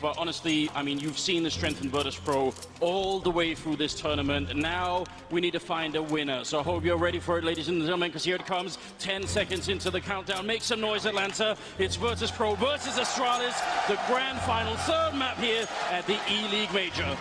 But honestly, I mean, you've seen the strength in Virtus.Pro all the way through this tournament, and now we need to find a winner. So I hope you're ready for it, ladies and gentlemen, because here it comes, 10 seconds into the countdown. Make some noise, Atlanta. It's Virtus.Pro versus Astralis, the grand final, third map here at the Eleague Major.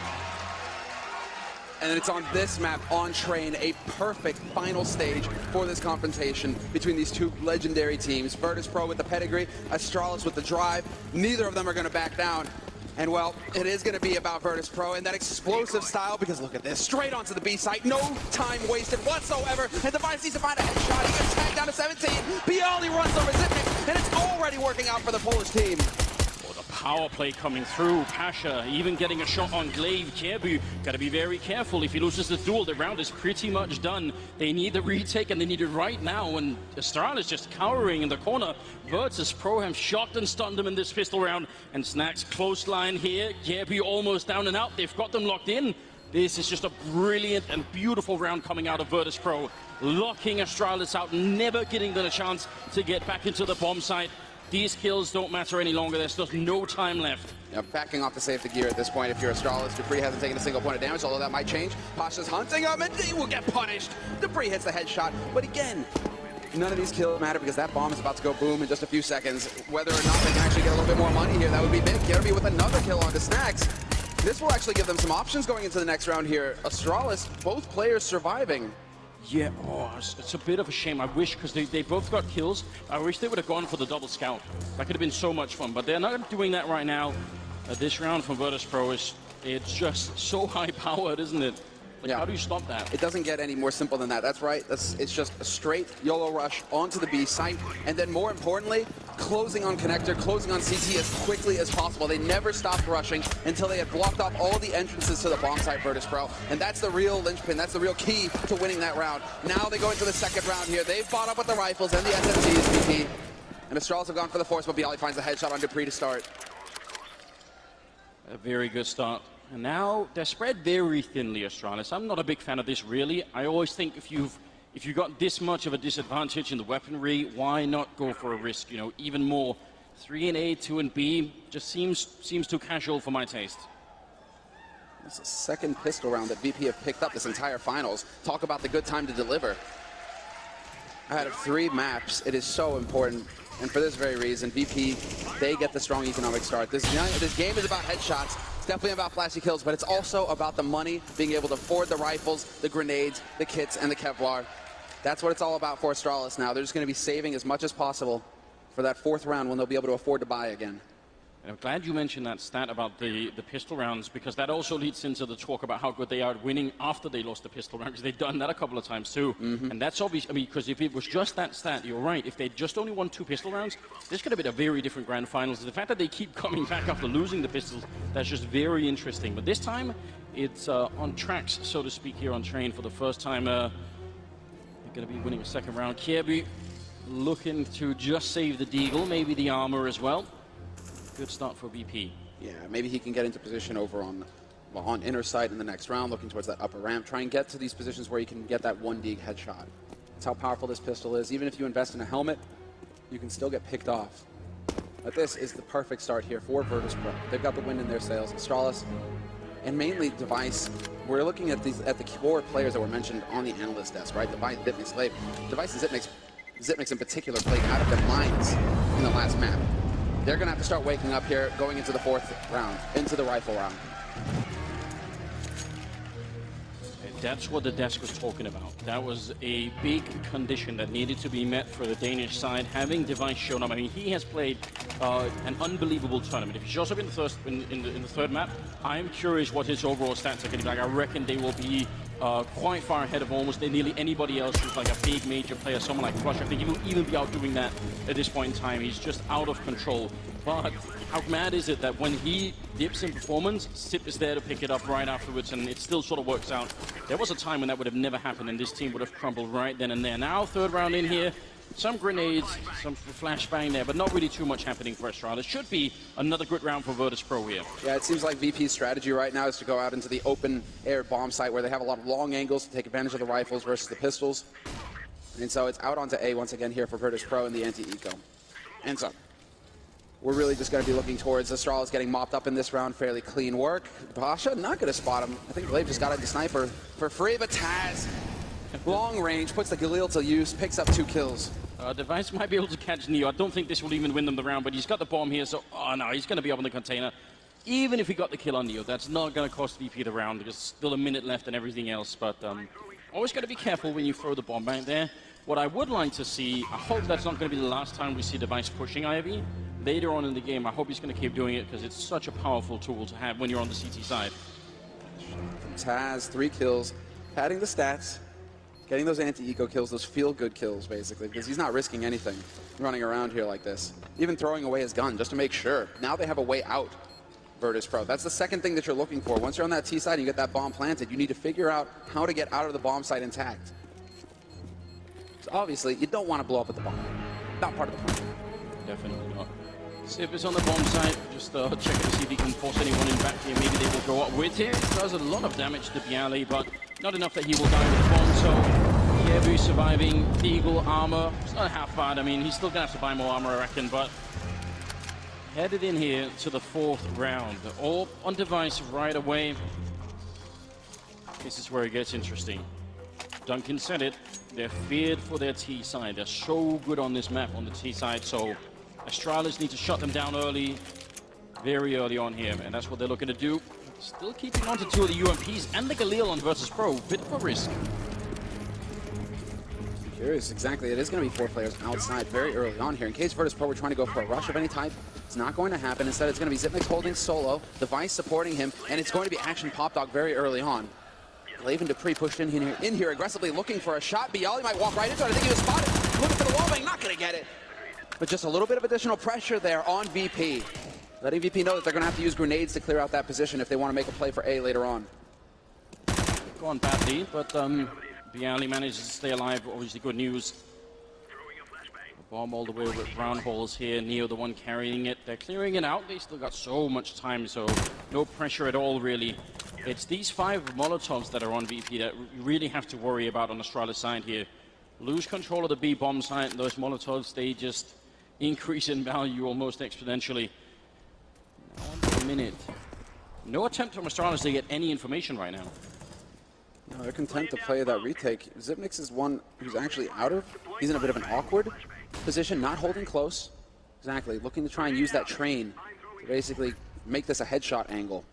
And it's on this map, on train, a perfect final stage for this confrontation between these two legendary teams. Virtus.Pro with the pedigree, Astralis with the drive. Neither of them are going to back down. And well, it is going to be about Virtus.Pro and that explosive style, because look at this, straight onto the B site, no time wasted whatsoever. And Device needs to find a headshot. He gets tagged down to 17. Bialy runs over Zipnik, and it's already working out for the Polish team. Power play coming through. Pasha even getting a shot on Glaive. Kierbu got to be very careful. If he loses the duel, the round is pretty much done. They need the retake, and they need it right now. And Astralis just cowering in the corner. Virtus.Pro have shocked and stunned them in this pistol round. And Snack's close line here. Kierbu almost down and out. They've got them locked in. This is just a brilliant and beautiful round coming out of Virtus.Pro. Locking Astralis out, never getting them a chance to get back into the bomb site. These kills don't matter any longer. There's just no time left. Yeah, backing off to save the gear at this point if you're Astralis. Dupree hasn't taken a single point of damage, although that might change. Pasha's hunting him, and he will get punished. Dupree hits the headshot, but again, none of these kills matter because that bomb is about to go boom in just a few seconds. Whether or not they can actually get a little bit more money here, that would be big. Kierby with another kill onto Snacks. This will actually give them some options going into the next round here. Astralis, both players surviving. Yeah, it's a bit of a shame. I wish, because they both got kills, I wish they would have gone for the double scout. That could have been so much fun, but they're not doing that right now. This round from Virtus.Pro it's just so high-powered, isn't it? Like, yeah. How do you stop that? It doesn't get any more simple than that. That's right. It's just a straight YOLO rush onto the B site, and then more importantly, closing on connector, closing on CT as quickly as possible. They never stopped rushing until they had blocked off all the entrances to the bomb site, Virtus.Pro, and that's the real linchpin. That's the real key to winning that round. Now they go into the second round here. They've bought up with the rifles and the SMGs, VP, and Astralis have gone for the force, but Bialy finds the headshot on Dupree to start. A very good start. And now they're spread very thinly, Astralis. I'm not a big fan of this, really. I always think if you've got this much of a disadvantage in the weaponry, why not go for a risk? You know, even more. 3 and A, 2 and B just seems too casual for my taste. It's the second pistol round that VP have picked up this entire finals. Talk about the good time to deliver. Out of 3 maps, it is so important. And for this very reason, VP, they get the strong economic start. This game is about headshots. It's definitely about flashy kills, but it's also about the money, being able to afford the rifles, the grenades, the kits, and the Kevlar. That's what it's all about for Astralis now. They're just going to be saving as much as possible for that 4th round when they'll be able to afford to buy again. And I'm glad you mentioned that stat about the pistol rounds, because that also leads into the talk about how good they are at winning after they lost the pistol round, because they've done that a couple of times too. And that's obvious. I mean, because if it was just that stat, you're right. If they just only won 2 pistol rounds, this could have been a very different grand finals. The fact that they keep coming back after losing the pistols, that's just very interesting. But this time, it's on tracks, so to speak, here on train for the first time. They're going to be winning a second round. Kierby looking to just save the deagle, maybe the armor as well. Good start for VP. Yeah, maybe he can get into position over on inner side in the next round, looking towards that upper ramp. Try and get to these positions where you can get that 1D headshot. That's how powerful this pistol is. Even if you invest in a helmet, you can still get picked off. But this is the perfect start here for Virtus.Pro. They've got the wind in their sails. Astralis, and mainly Device. We're looking at the core players that were mentioned on the analyst desk, right? Device, Zipnik, Glaive. Device and Zipnik in particular played out of their minds in the last map. They're going to have to start waking up here, going into the 4th round, into the rifle round. That's what the desk was talking about. That was a big condition that needed to be met for the Danish side. Having Device shown up, I mean, he has played an unbelievable tournament. If he shows up in the third map, I'm curious what his overall stats are going to be like. I reckon they will be quite far ahead of almost nearly anybody else who's like a big major player, someone like Crush. I think he will even be outdoing that at this point in time. He's just out of control. But how mad is it that when he dips in performance, Sip is there to pick it up right afterwards, and it still sort of works out. There was a time when that would have never happened, and this team would have crumbled right then and there. Now, 3rd round in here. Some grenades, some flashbang there, but not really too much happening for Astralis. Should be another good round for Virtus.Pro here. Yeah, it seems like VP's strategy right now is to go out into the open air bomb site where they have a lot of long angles to take advantage of the rifles versus the pistols. And so it's out onto A once again here for Virtus.Pro in the anti-eco. And so we're really just going to be looking towards Astralis getting mopped up in this round. Fairly clean work. Basha not going to spot him. I think Glaive just got into Sniper for free, but Taz, long range, puts the Galil to use, picks up 2 kills. Device might be able to catch Neo. I don't think this will even win them the round, but he's got the bomb here, so oh no, he's going to be up on the container. Even if he got the kill on Neo, that's not going to cost VP the round. There's still a minute left and everything else, but always got to be careful when you throw the bomb back there. What I would like to see, I hope that's not going to be the last time we see Device pushing Ivy. Later on in the game, I hope he's going to keep doing it because it's such a powerful tool to have when you're on the CT side. Taz, 3 kills, padding the stats, getting those anti-eco kills, those feel-good kills, basically, because he's not risking anything running around here like this. Even throwing away his gun just to make sure. Now they have a way out, Virtus.Pro. That's the second thing that you're looking for. Once you're on that T side and you get that bomb planted, you need to figure out how to get out of the bomb site intact. So obviously, you don't want to blow up at the bomb. Not part of the plan. Definitely not. Sip is on the bomb site, just checking to see if he can force anyone in back here. Maybe they will go up with him. Does a lot of damage to Bialy, but not enough that he will die with the bomb. So Yebu surviving, Eagle armor. It's not half bad. I mean, he's still gonna have to buy more armor, I reckon, but headed in here to the 4th round. All on Device right away. This is where it gets interesting. Duncan said it. They're feared for their T side. They're so good on this map on the T side, so Astralis need to shut them down early, very early on here, and that's what they're looking to do. Still keeping on to 2 of the UMPs and the Galil on Virtus.Pro. Bit of a risk. Curious, exactly. It is going to be 4 players outside very early on here. In case Virtus.Pro were trying to go for a rush of any type, it's not going to happen. Instead, it's going to be Zipnix holding solo, Device supporting him, and it's going to be Action Pop Dog very early on. Glaive and Dupree pushed in here aggressively looking for a shot. Bialy might walk right into it. I think he was spotted. Looking for the wall bang, not going to get it. But just a little bit of additional pressure there on VP. Letting VP know that they're going to have to use grenades to clear out that position if they want to make a play for A later on. Gone badly, but Bialy manages to stay alive. Obviously good news. A bomb all the way with round holes here. Neo the one carrying it. They're clearing it out. They still got so much time, so no pressure at all really. It's these 5 Molotovs that are on VP that you really have to worry about on Astralis side here. Lose control of the B bomb site, and those Molotovs, they just increase in value almost exponentially. Now on to a minute. No attempt from Astralis to get any information right now. No, they're content to play that retake. Zipnix is one who's actually he's in a bit of an awkward position, not holding close. Exactly, looking to try and use that train to basically make this a headshot angle.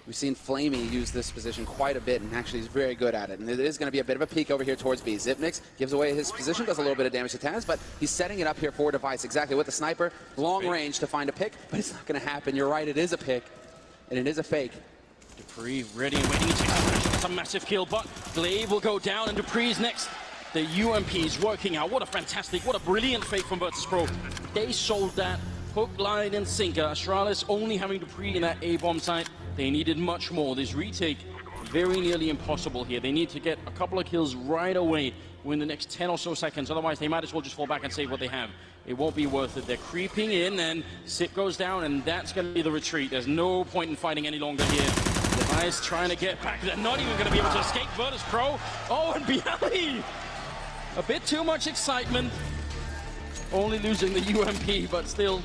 We've seen Flamey use this position quite a bit, and actually he's very good at it. And it is going to be a bit of a peek over here towards B. Zipnix gives away his position, does a little bit of damage to Taz, but he's setting it up here for Device, exactly with the sniper. Long range to find a pick, but it's not going to happen. You're right, it is a pick, and it is a fake. Dupree ready and waiting. He takes out pressure. That's a massive kill, but Glaive will go down, and Dupree's next. The UMP is working out. What a brilliant fake from Virtus.Pro. They sold that hook, line, and sinker. Astralis only having Dupree in that A-bomb site. They needed much more. This retake very nearly impossible here. They need to get a couple of kills right away within the next 10 or so seconds. Otherwise, they might as well just fall back and save what they have. It won't be worth it. They're creeping in, and Sip goes down, and that's going to be the retreat. There's no point in fighting any longer here. Device trying to get back. They're not even going to be able to escape Virtus.Pro. Oh, and Bialy! A bit too much excitement. Only losing the UMP, but still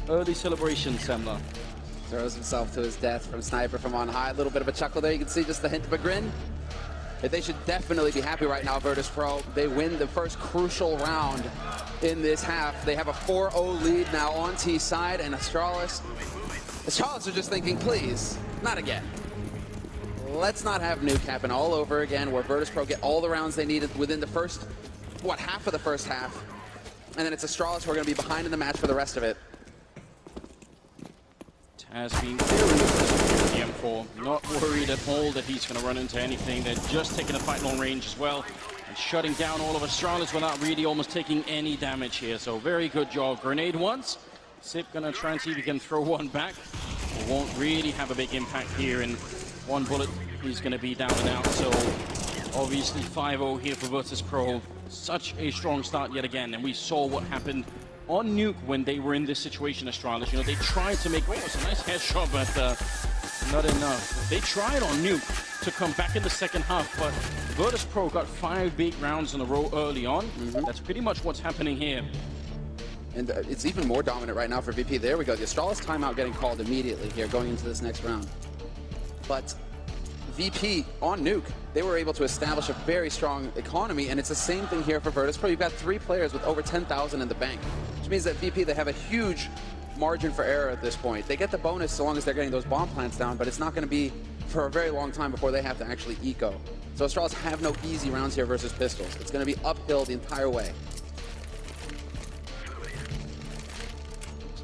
early celebration, Semler. Throws himself to his death from Sniper from on high. A little bit of a chuckle there. You can see just the hint of a grin. They should definitely be happy right now, Virtus.Pro. They win the first crucial round in this half. They have a 4-0 lead now on T side, and Astralis are just thinking, please, not again. Let's not have nuke happen all over again, where Virtus.Pro get all the rounds they needed within the first, half of the first half. And then it's Astralis who are going to be behind in the match for the rest of it. Taz being very the M4, not worried at all that he's going to run into anything. They're just taking a fight long range as well, and shutting down all of Astralis without really almost taking any damage here. So very good job. Grenade once. Sip going to try and see if he can throw one back. It won't really have a big impact here. In one bullet, he's going to be down and out. So obviously 5-0 here for Virtus.Pro. Such a strong start yet again, and we saw what happened on Nuke when they were in this situation, Astralis. You know, they tried to make, it's a nice headshot, but not enough. They tried on Nuke to come back in the second half, but Virtus.Pro got 5 big rounds in a row early on. That's pretty much what's happening here. And it's even more dominant right now for VP. There we go. The Astralis timeout getting called immediately here going into this next round. But VP on Nuke, they were able to establish a very strong economy, and it's the same thing here for Virtus.Pro. You've got 3 players with over 10,000 in the bank, which means that VP, they have a huge margin for error at this point. They get the bonus so long as they're getting those bomb plants down, but it's not going to be for a very long time before they have to actually eco. So Astralis have no easy rounds here versus Pistols. It's going to be uphill the entire way.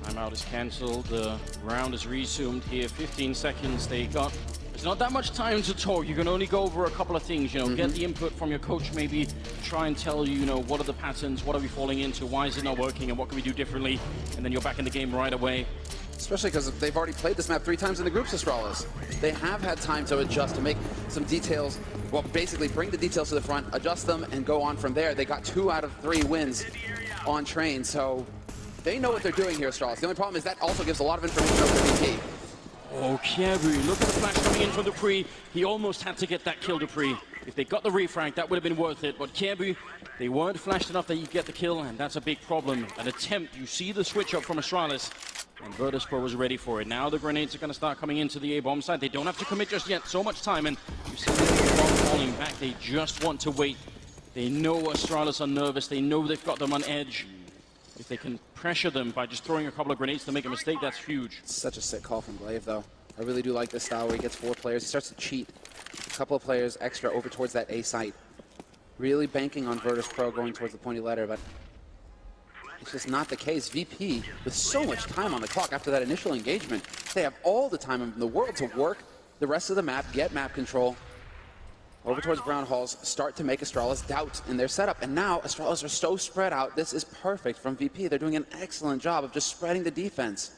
Timeout is cancelled. The round is resumed here. 15 seconds they got. There's not that much time to talk. You can only go over a couple of things, you know, get the input from your coach, maybe try and tell you, you know, what are the patterns, what are we falling into, why is it not working, and what can we do differently, and then you're back in the game right away. Especially because they've already played this map 3 times in the groups, Astralis. They have had time to adjust, to make some details, well, basically bring the details to the front, adjust them, and go on from there. They got 2 out of 3 wins on train, so they know what they're doing here, Astralis. The only problem is that also gives a lot of information over to VP. Oh, Kiebu, look at the flash coming in from Dupree. He almost had to get that kill, Dupree. If they got the refrag, that would have been worth it. But Kiebu, they weren't flashed enough that you get the kill, and that's a big problem. An attempt, you see the switch up from Astralis, and Virtus.Pro was ready for it. Now the grenades are going to start coming into the A-bomb side. They don't have to commit just yet, so much time, and you see the bomb falling back. They just want to wait. They know Astralis are nervous. They know they've got them on edge. If they can pressure them by just throwing a couple of grenades to make a mistake, that's huge. It's such a sick call from Glaive, though. I really do like this style where he gets 4 players. He starts to cheat a couple of players extra over towards that A site. Really banking on Virtus.Pro going towards the pointy letter, but it's just not the case. VP, with so much time on the clock after that initial engagement, they have all the time in the world to work the rest of the map, get map control, over towards Brown Halls, start to make Astralis doubt in their setup. And now Astralis are so spread out. This is perfect from VP. They're doing an excellent job of just spreading the defense.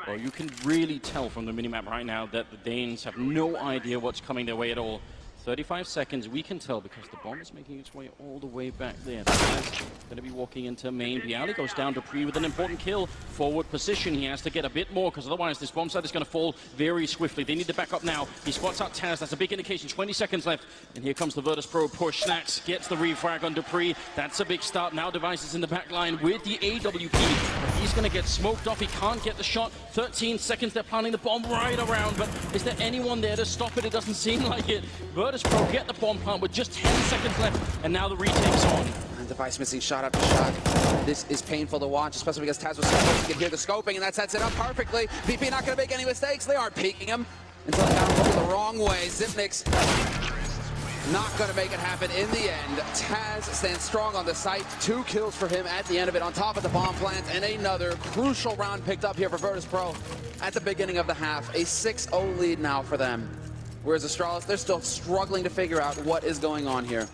Well, you can really tell from the minimap right now that the Danes have no idea what's coming their way at all. 35 seconds, we can tell because the bomb is making its way all the way back there. That's going to be walking into main. Bialy goes down to Pre with an important kill. Forward position, he has to get a bit more because otherwise this bomb site is going to fall very swiftly. They need to back up now. He spots out Taz, that's a big indication. 20 seconds left, and here comes the Virtus.Pro push. Snacks gets the refrag on Dupree. That's a big start. Now Devices in the back line with the AWP. He's going to get smoked off. He can't get the shot. 13 seconds, they're planting the bomb right around, but is there anyone there to stop it? It doesn't seem like it. Virtus.Pro get the bomb plant with just 10 seconds left, and now the retake's on. And Device missing shot after shot. This is painful to watch, especially because Taz was scoping. You can hear the scoping, and that sets it up perfectly. VP not going to make any mistakes. They aren't peeking him until they got him the wrong way. Zipnik's not going to make it happen in the end. Taz stands strong on the site. 2 kills for him at the end of it on top of the bomb plant, and another crucial round picked up here for Virtus.Pro at the beginning of the half. A 6-0 lead now for them. Whereas Astralis, they're still struggling to figure out what is going on here.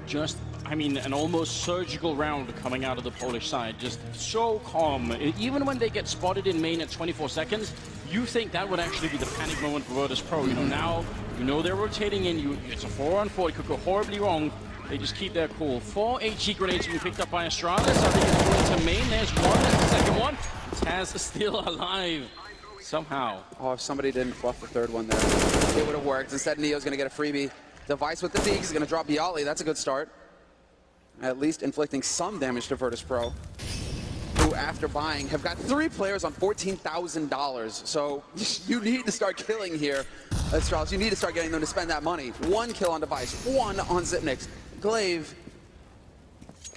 Just, I mean, an almost surgical round coming out of the Polish side. Just so calm. Even when they get spotted in main at 24 seconds, you think that would actually be the panic moment for Virtus.Pro. You know, now, you know they're rotating in. It's a 4-on-4. It could go horribly wrong. They just keep their cool. 4 HE grenades being picked up by Astralis. Are they going to main? There's one. There's the second one. Taz is still alive. Somehow. Oh, if somebody didn't fluff the 3rd one there, it would have worked. Instead, Neo's going to get a freebie. Device with the Deeks is going to drop Bialy. That's a good start. At least inflicting some damage to Virtus.Pro, who, after buying, have got 3 players on $14,000. So you need to start killing here, Astralis. You need to start getting them to spend that money. 1 kill on Device, 1 on Zipnik's. Glaive,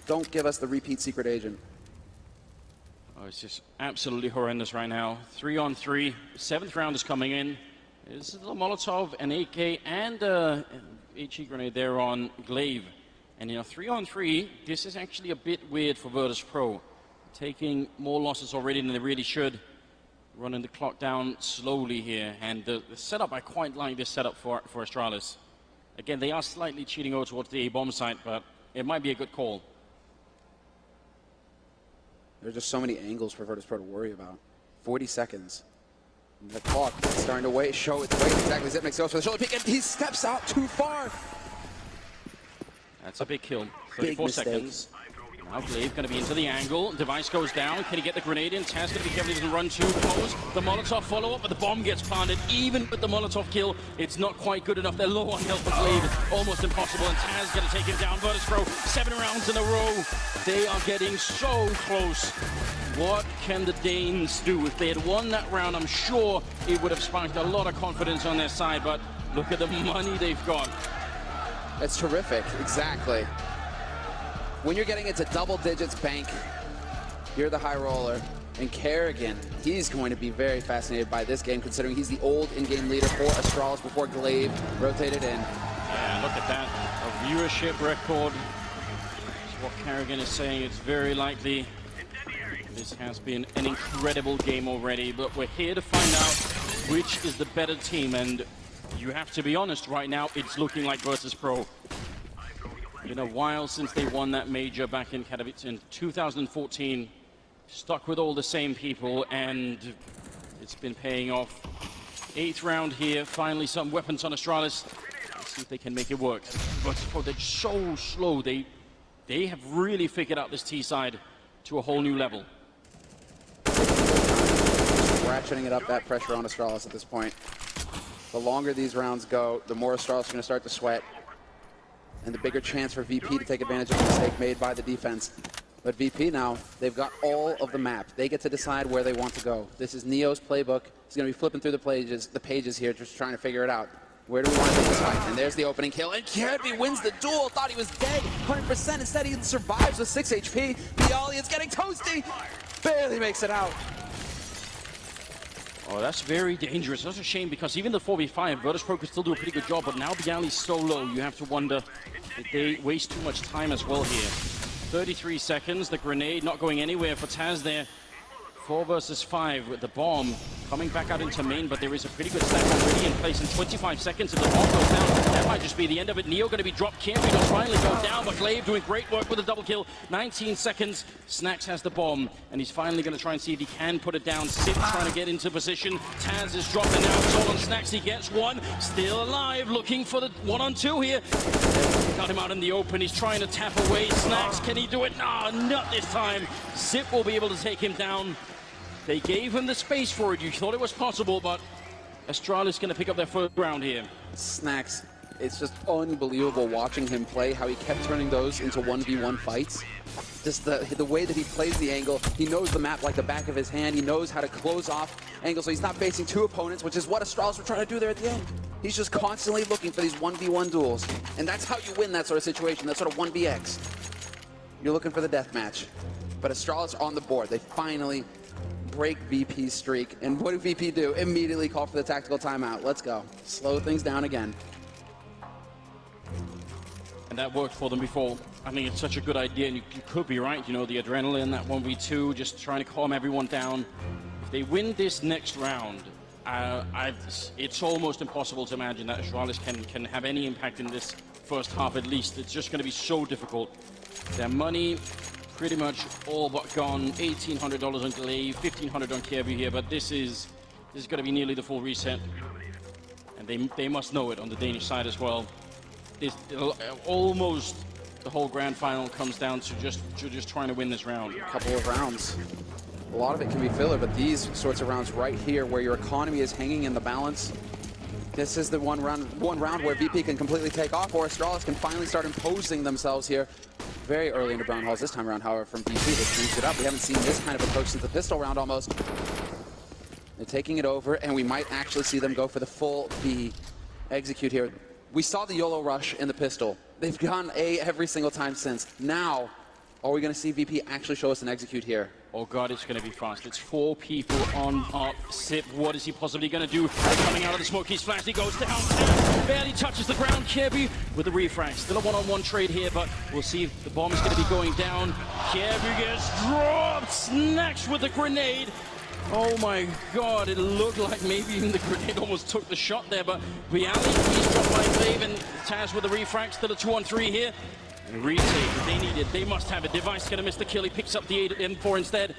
don't give us the repeat secret agent. Oh, it's just absolutely horrendous right now. 3-on-3, 7th round is coming in. This is a Molotov, an AK, and an HE grenade there on Glaive. And you know, 3-on-3, this is actually a bit weird for Virtus.Pro. Taking more losses already than they really should. Running the clock down slowly here. And the setup, I quite like this setup for Astralis. Again, they are slightly cheating over towards the A-bomb site, but it might be a good call. There's just so many angles for Virtus.Pro to worry about. 40 seconds. And the clock is starting to show its weight. Exactly. Zipnik goes for the shoulder pick, and he steps out too far. That's a big kill. 34 seconds. Now Glaive going to be into the angle. Device goes down. Can he get the grenade in? Taz going to be careful he doesn't run too close. The Molotov follow-up, but the bomb gets planted. Even with the Molotov kill, it's not quite good enough. They're low on health for Glaive. Almost impossible, and Taz going to take him down. Virtus.Pro, 7 rounds in a row. They are getting so close. What can the Danes do? If they had won that round, I'm sure it would have sparked a lot of confidence on their side, but look at the money they've got. It's terrific, exactly. When you're getting into double digits bank, you're the high roller. And Kerrigan, he's going to be very fascinated by this game, considering he's the old in-game leader for Astralis before Glaive rotated in. Yeah, look at that. A viewership record. That's what Kerrigan is saying. It's very likely. This has been an incredible game already, but we're here to find out which is the better team. And you have to be honest, right now, it's looking like Virtus.Pro. Been a while since they won that major back in Katowice in 2014. Stuck with all the same people, and it's been paying off. 8th round here, finally some weapons on Astralis. Let's see if they can make it work. But they're so slow. They have really figured out this T side to a whole new level. Ratcheting it up, that pressure on Astralis at this point. The longer these rounds go, the more Astralis are going to start to sweat, and the bigger chance for VP to take advantage of the mistake made by the defense. But VP now, they've got all of the map. They get to decide where they want to go. This is Neo's playbook. He's going to be flipping through the pages here, just trying to figure it out. Where do we want to take this fight? And there's the opening kill. And Kirby wins the duel. Thought he was dead, 100%. Instead, he survives with 6 HP. Bialy is getting toasty. Barely makes it out. Oh, that's very dangerous. That's a shame, because even the 4v5, Virtus.Pro could still do a pretty good job, but now Bialy's so low, you have to wonder if they waste too much time as well here. 33 seconds, the grenade not going anywhere for Taz there. 4 versus 5 with the bomb coming back out into main, but there is a pretty good stack already in place in 25 seconds. If the bomb goes down, that might just be the end of it. Neo going to be dropped. Kirby will finally go down, but Glaive doing great work with a double kill. 19 seconds. Snacks has the bomb, and he's finally going to try and see if he can put it down. Sip trying to get into position. Taz is dropping now. It's all on Snacks. He gets one. Still alive, looking for the 1-on-2 here. Got him out in the open. He's trying to tap away. Snacks, can he do it? No, not this time. Zip will be able to take him down. They gave him the space for it. You thought it was possible, but Astralis going to pick up their first round here. Snacks, it's just unbelievable watching him play, how he kept turning those into 1v1 fights. Just the way that he plays the angle. He knows the map like the back of his hand. He knows how to close off angles, so he's not facing 2 opponents, which is what Astralis were trying to do there at the end. He's just constantly looking for these 1v1 duels. And that's how you win that sort of situation, that sort of 1vx. You're looking for the death match. But Astralis on the board. They finally break VP's streak. And what do VP do? Immediately call for the tactical timeout. Let's go. Slow things down again. And that worked for them before. I mean, it's such a good idea, and you could be right. You know, the adrenaline, that 1v2, just trying to calm everyone down. If they win this next round, it's almost impossible to imagine that Astralis can have any impact in this first half at least. It's just going to be so difficult. Their money pretty much all but gone. $1,800 on Glaive, $1,500 on Kirby here, but this is going to be nearly the full reset. And they must know it on the Danish side as well. Almost the whole grand final comes down to just trying to win this round. A couple of rounds. A lot of it can be filler, but these sorts of rounds right here where your economy is hanging in the balance, this is the one round where VP can completely take off, or Astralis can finally start imposing themselves here. Very early into Brown Halls this time around, however, from VP. They changed it up. We haven't seen this kind of approach since the pistol round almost. They're taking it over, and we might actually see them go for the full B execute here. We saw the YOLO rush in the pistol. They've gone A every single time since. Now, are we going to see VP actually show us an execute here? Oh god, it's going to be fast. It's 4 people on Sip. What is he possibly going to do? Coming out of the smoke, he's flashed. He goes down. Barely touches the ground. Kirby with the refrag. Still a one-on-one trade here, but we'll see if the bomb is going to be going down. Kirby gets dropped. Snacks with the grenade. Oh my god, it looked like maybe even the grenade almost took the shot there, but Bialy, he's dropped by Glaive, and Taz with the refrag. Still a 2-on-3 here. And retake, they need it. They must have it. Device going to miss the kill. He picks up the M4 instead.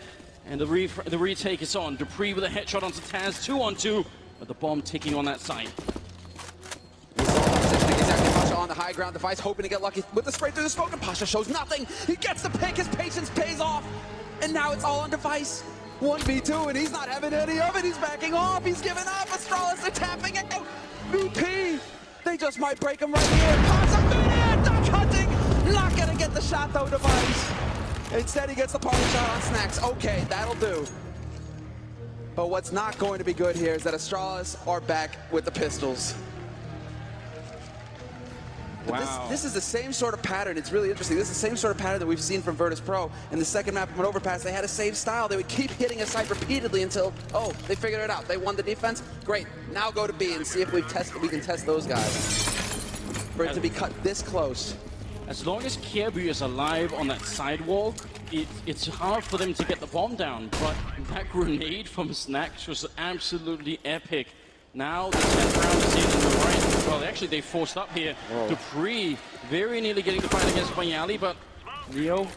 And the retake is on. Dupree with a headshot onto Taz. 2-on-2. But the bomb ticking on that side. We saw the positioning exactly on the high ground. Device hoping to get lucky with the spray through the smoke, and Pasha shows nothing. He gets the pick, his patience pays off, and now it's all on Device. 1v2, and he's not having any of it. He's backing off, he's giving up. Astralis, they're tapping it out. VP, they just might break him right here. Pasha, man, duck hunting. Not gonna get the shot though, Device. Instead, he gets the party shot on Snacks. Okay, that'll do. But what's not going to be good here is that Astralis are back with the pistols. But wow. this is the same sort of pattern. It's really interesting. This is the same sort of pattern that we've seen from Virtus.Pro. In the second map of an overpass, they had a save style. They would keep hitting a site repeatedly until, oh, they figured it out. They won the defense. Great. Now go to B and see if we can test those guys. For it to be cut this close. As long as Kierby is alive on that sidewalk, it's hard for them to get the bomb down. But that grenade from Snacks was absolutely epic. Now the 10th round is in the right. Well, actually, they forced up here. Dupree very nearly getting the fight against Bayali, but Leo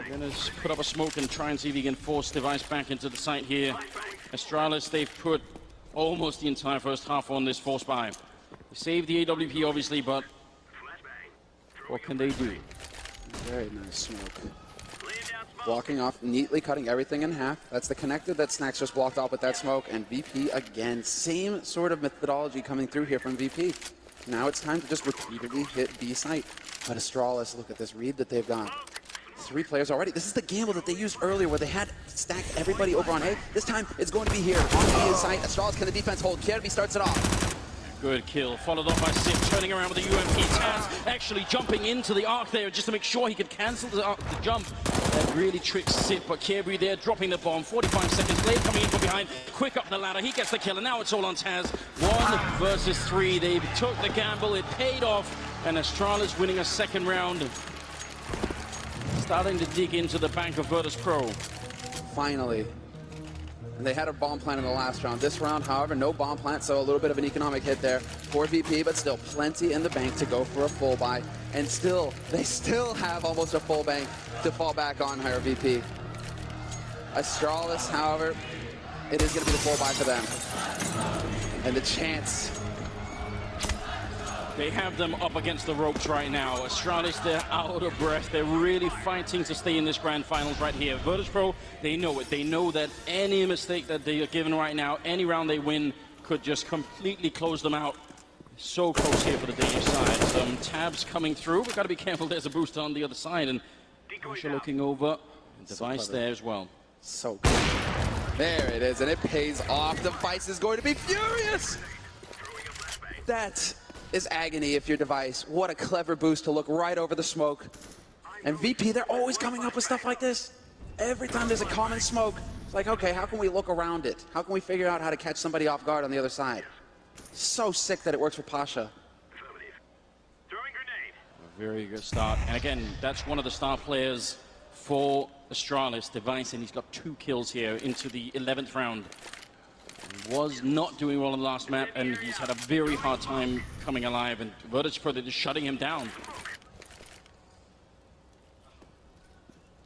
gonna put up a smoke and try and see if he can force Device back into the site here. Astralis, they've put almost the entire first half on this force buy. They saved the AWP, obviously, but what can they do? Very nice smoke. Blocking off, neatly cutting everything in half. That's the connector that Snacks just blocked off with that smoke. And VP again, same sort of methodology coming through here from VP. Now it's time to just repeatedly hit B site. But Astralis, look at this read that they've got. 3 players already. This is the gamble that they used earlier where they had stacked everybody over on A. This time it's going to be here on B site. Astralis, can the defense hold? Kierby starts it off. Good kill, followed up by Sip, turning around with the UMP. Taz actually jumping into the arc there just to make sure he could cancel the jump. That really tricks Sip, but Kierby there dropping the bomb. 45 seconds, Blade coming in from behind, quick up the ladder, he gets the kill, and now it's all on Taz. 1 versus 3, they took the gamble, it paid off, and Astralis winning a second round. Starting to dig into the bank of Virtus.Pro. Finally. And they had a bomb plant in the last round. This round, however, no bomb plant, so a little bit of an economic hit there for VP, but still plenty in the bank to go for a full buy. And still, they still have almost a full bank to fall back on her, VP. Astralis, however, it is going to be the full buy for them. And the chance. They have them up against the ropes right now. Astralis, they're out of breath. They're really fighting to stay in this grand finals right here. Virtus.Pro, they know it. They know that any mistake that they are given right now, any round they win, could just completely close them out. So close here for the Danish side. Some tabs coming through. We've got to be careful. There's a booster on the other side. And Pasha looking over. Device there as well. So good. There it is, and it pays off. Device is going to be furious. That is agony if your Device. What a clever boost to look right over the smoke. And VP, they're always coming up with stuff like this. Every time there's a common smoke, it's like, okay, how can we look around it? How can we figure out how to catch somebody off guard on the other side? So sick that it works for Pasha. A very good start. And again, that's one of the star players for Astralis, Device, and he's got 2 kills here into the 11th round. Was not doing well in the last map, and he's had a very hard time coming alive, and Virtus.Pro, they're just shutting him down.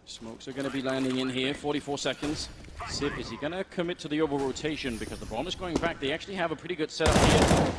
Smokes are going to be landing in here, 44 seconds. Sip, is he going to commit to the over-rotation? Because the bomb is going back. They actually have a pretty good setup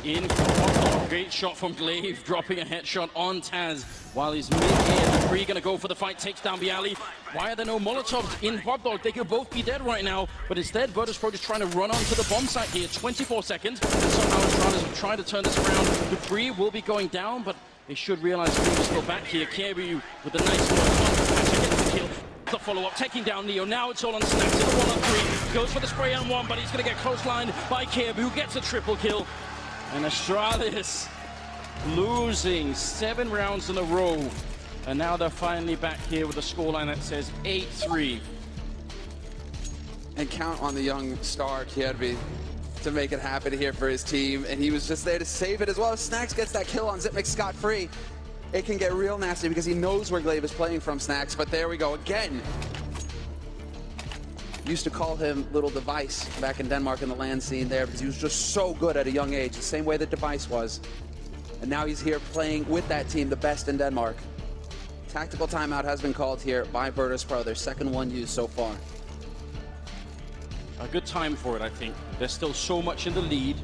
here in Hot. Great shot from Glaive, dropping a headshot on Taz. While he's mid-air, the 3 going to go for the fight, takes down Bialy. Why are there no Molotovs in Hot Dog? They could both be dead right now, but instead, Virtus.Pro just trying to run onto the bomb site here. 24 seconds, and somehow Astralis trying to turn this around. The 3 will be going down, but they should realize Glaive is still back here. Kierby with a nice kill. The follow-up, taking down Neo. Now it's all on Snacks. It's a 1-on-3. Goes for the spray on 1, but he's going to get close lined by Kierby, who gets a triple kill. And Astralis losing 7 rounds in a row. And now they're finally back here with a scoreline that says 8-3. And count on the young star, Kierby, to make it happen here for his team. And he was just there to save it as well. If Snacks gets that kill on Zipmix scot-free, it can get real nasty because he knows where Glaive is playing from, Snacks. But there we go again. Used to call him Little Device back in Denmark in the LAN scene there because he was just so good at a young age, the same way that Device was. And now he's here playing with that team, the best in Denmark. Tactical timeout has been called here by Virtus.Pro, their second one used so far. a good time for it, I think. There's still so much in the lead.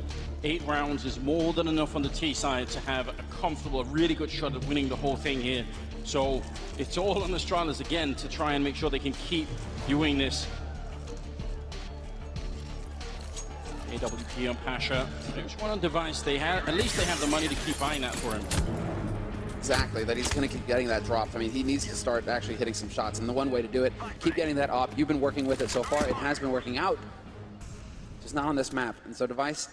8 rounds is more than enough on the T side to have a comfortable, a really good shot at winning the whole thing here. So it's all on Astralis again to try and make sure they can keep doing this. AWP on Pasha. There's one on device. At least they have the money to keep buying that for him. Exactly, that he's going to keep getting that drop. I mean, he needs to start actually hitting some shots, and the one way to do it, keep getting that op. You've been working with it so far. It has been working out, just not on this map. And so device,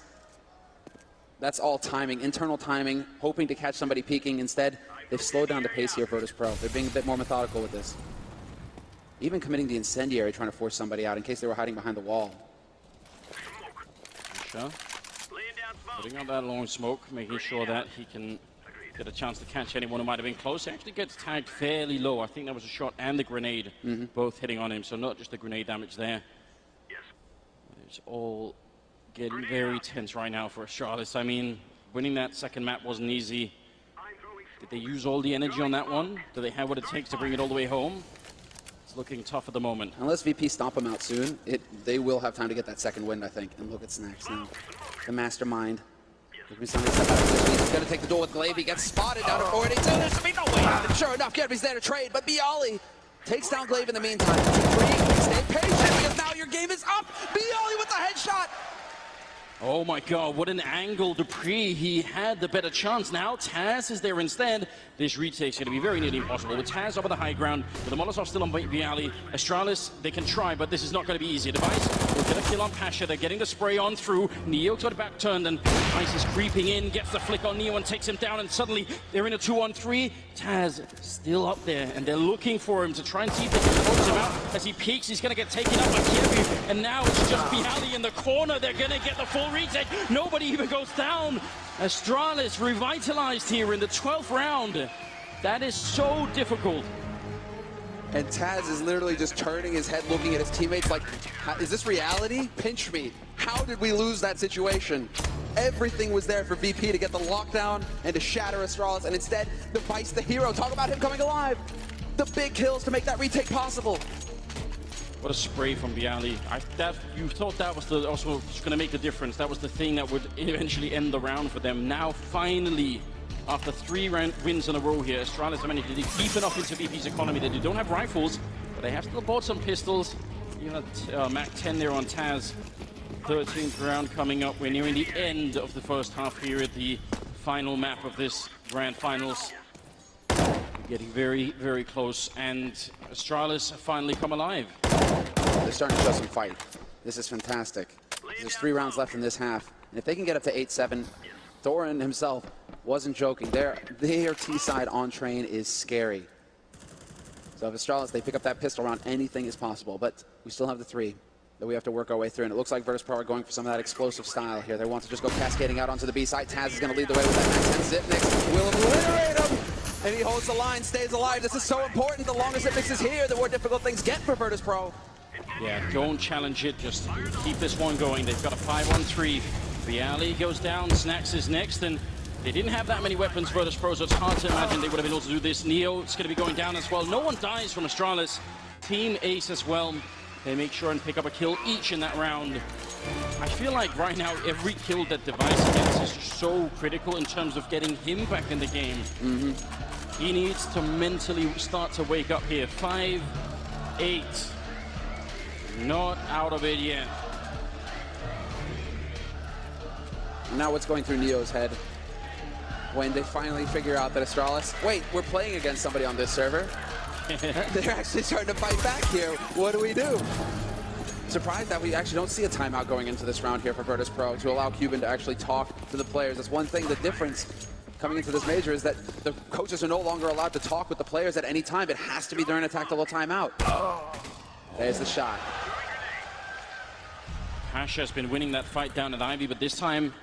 that's all timing, internal timing, hoping to catch somebody peeking. Instead, they've slowed down the pace here, Virtus.Pro. They're being a bit more methodical with this. Even committing the incendiary, trying to force somebody out in case they were hiding behind the wall. Pasha putting out that long smoke, making sure that he can get a chance to catch anyone who might have been close. He actually gets tagged fairly low. I think that was a shot and the grenade both hitting on him, so not just the grenade damage there. It's all getting very tense right now for Astralis. I mean, winning that second map wasn't easy. Did they use all the energy on that one? Do they have what it takes to bring it all the way home? It's looking tough at the moment. Unless VP stomp them out soon, they will have time to get that second wind, I think. And look at Snacks now. The mastermind. He's going to take the duel with Glaive. He gets spotted down at 482. There's going to be no way out. And sure enough, Gerby's there to trade, but Bialy takes down Glaive in the meantime. Stay patient because now your game is up. Bialy with the headshot. Oh my god, what an angle. Dupree, he had the better chance. Now Taz is there instead. This retake's going to be very nearly impossible. With Taz up on the high ground, with the Molotov still on Bialy. Astralis, they can try, but this is not going to be easy. Device will get a kill on Pasha. They're getting the spray on through. Neo's got it back turned, and Ice is creeping in, gets the flick on Neo and takes him down, and suddenly they're in a 2-on-3. Taz still up there, and they're looking for him to try and see if they can close him out. As he peeks, he's going to get taken up by Kievu, and now it's just Bialy in the corner. They're going to get the full retake. Nobody even goes down. Astralis revitalized here in the 12th round. That is so difficult. And Taz is literally just turning his head, looking at his teammates like, is this reality? Pinch me. How did we lose that situation? Everything was there for VP to get the lockdown and to shatter Astralis, and instead, Device, the hero. Talk about him coming alive. The big kills to make that retake possible. What a spray from Bialy. You thought that was also going to make the difference. That was the thing that would eventually end the round for them. Now, finally, after 3 wins in a row here, Astralis have managed to dig deep enough into VP's economy that they don't have rifles, but they have still bought some pistols. You know, Mac 10 there on Taz. 13th round coming up. We're nearing the end of the first half here at the final map of this grand finals. Getting very, very close, and Astralis finally come alive. They're starting to show some fight. This is fantastic. There's 3 rounds left in this half, and if they can get up to 8-7, Thorin himself wasn't joking. Their T side on train is scary. So if Astralis, they pick up that pistol round, anything is possible, but we still have the 3 that we have to work our way through, and it looks like Virtus.Pro are going for some of that explosive style here. They want to just go cascading out onto the B side. Taz is going to lead the way with that Max 10. Zipnix will obliterate him! And he holds the line, stays alive. This is so important. The longer Zipnix is here, the more difficult things get for Virtus.Pro. Yeah, don't challenge it. Just keep this one going. They've got a 5-on-3. Bialy goes down. Snacks is next, and they didn't have that many weapons, Virtus.Pro, so it's hard to imagine they would have been able to do this. Neo is going to be going down as well. No one dies from Astralis. Team Ace as well. They make sure and pick up a kill each in that round. I feel like right now every kill that Device gets is just so critical in terms of getting him back in the game. He needs to mentally start to wake up here. 5-8. Not out of it yet. Now what's going through Neo's head when they finally figure out that Astralis, wait, we're playing against somebody on this server. They're actually starting to fight back here. What do we do? Surprised that we actually don't see a timeout going into this round here for Virtus.Pro to allow Cuban to actually talk to the players. That's one thing, the difference coming into this major is that the coaches are no longer allowed to talk with the players at any time. It has to be during a tactical timeout. There's the shot. Pasha's been winning that fight down at Ivy, but this time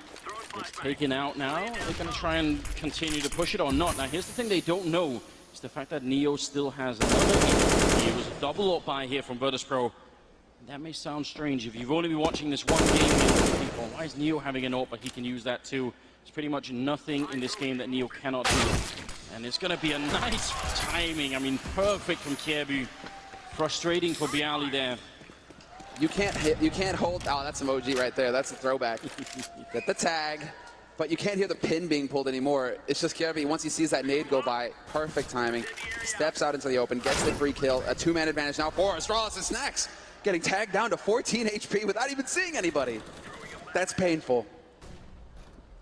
it's taken out now. They're going to try and continue to push it or not. Now, here's the thing they don't know. It's the fact that Neo still has another. He was double up by here from Virtus.Pro. That may sound strange if you've only been watching this one game. Well, why is Neo having an AWP, but he can use that too? There's pretty much nothing in this game that Neo cannot do. And it's going to be a nice timing. I mean, perfect from Kiebu. Frustrating for Bialy there. You can't hit, you can't hold, oh, that's emoji right there. That's a throwback. Get the tag, but you can't hear the pin being pulled anymore. It's just Kirby, once he sees that nade go by, perfect timing, steps out into the open, gets the free kill, a 2-man advantage now for Astralis and Snacks, getting tagged down to 14 HP without even seeing anybody. That's painful.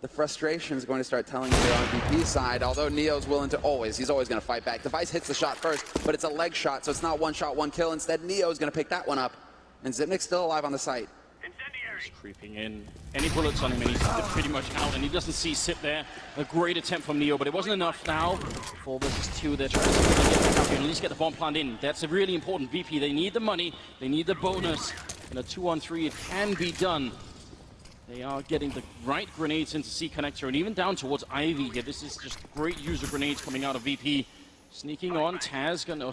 The frustration is going to start telling you here on VP's side, although Neo's willing to he's always going to fight back. Device hits the shot first, but it's a leg shot, so it's not one shot, one kill. Instead, Neo's going to pick that one up. And Zipnik's still alive on the site. He's creeping in. Any bullets on him and he's pretty much out, and he doesn't see Sip there. A great attempt from Neo, but it wasn't enough now. 4 versus 2, they're trying to get back up here and at least get the bomb plant in. That's a really important VP. They need the money, they need the bonus. In a 2-on-3, it can be done. They are getting the right grenades into C connector and even down towards Ivy here. This is just great use of grenades coming out of VP. Sneaking on, Snacks gonna go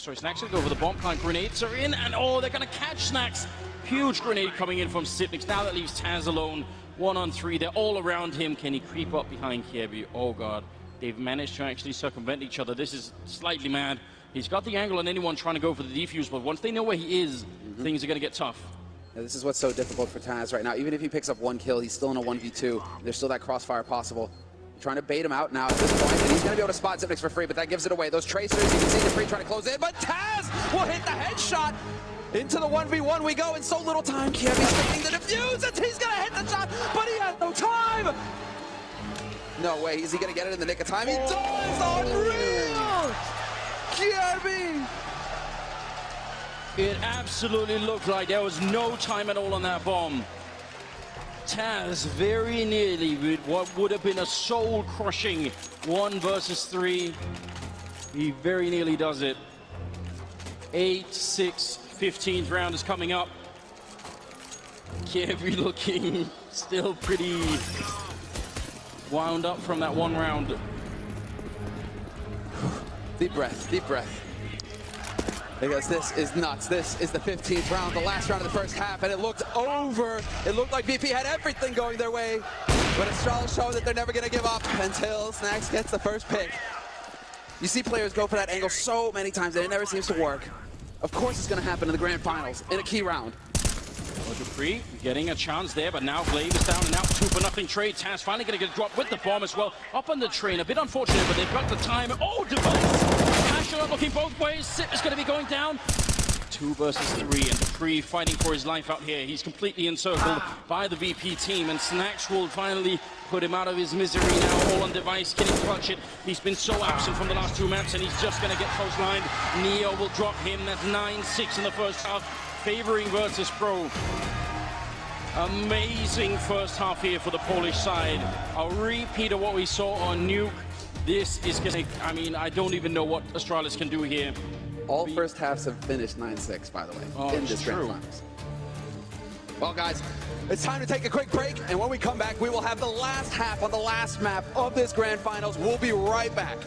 for the bomb plant. Grenades are in, and they're gonna catch Snacks. Huge grenade coming in from Sipnix. Now that leaves Taz alone. 1-on-3, they're all around him. Can he creep up behind Kirby? Oh god, they've managed to actually circumvent each other. This is slightly mad. He's got the angle on anyone trying to go for the defuse, but once they know where he is, things are gonna get tough. Yeah, this is what's so difficult for Taz right now. Even if he picks up 1 kill, he's still in a 1v2. There's still that crossfire possible. Trying to bait him out now at this point, and he's going to be able to spot Zipnix for free, but that gives it away. Those tracers, you can see the free trying to close in, but Taz will hit the headshot. Into the 1v1 we go in so little time. Kirby's getting the defuse, and he's going to hit the shot, but he has no time. No way, is he going to get it in the nick of time? He does! Unreal! Kirby! It absolutely looked like there was no time at all on that bomb. Taz very nearly with what would have been a soul-crushing 1 versus 3. He very nearly does it. 8-6, 15th round is coming up. Kirby looking still pretty wound up from that 1 round. Deep breath, deep breath. Because this is nuts. This is the 15th round, the last round of the first half, and it looked over. It looked like VP had everything going their way, but Astralis showed that they're never going to give up until Snacks gets the first pick. You see players go for that angle so many times, and it never seems to work. Of course it's going to happen in the grand finals, in a key round. Dupree getting a chance there, but now Glaive is down and out. 2-0 trade. Taz finally going to get a drop with the bomb as well. Up on the train, a bit unfortunate, but they've got the time. Oh, Device! Asher looking both ways. Sip is going to be going down. 2 versus 3, and Dupree fighting for his life out here. He's completely encircled by the VP team, and Snacks will finally put him out of his misery now. All on Device, can he clutch it? He's been so absent from the last 2 maps, and he's just going to get close lined. Neo will drop him. That's 9-6 in the first half, favoring Virtus.Pro. Amazing first half here for the Polish side. A repeat of what we saw on Nuke. This is going to, I mean, I don't even know what Astralis can do here. All first halves have finished 9-6, by the way, in this grand finals. Well, guys, it's time to take a quick break, and when we come back, we will have the last half on the last map of this grand finals. We'll be right back.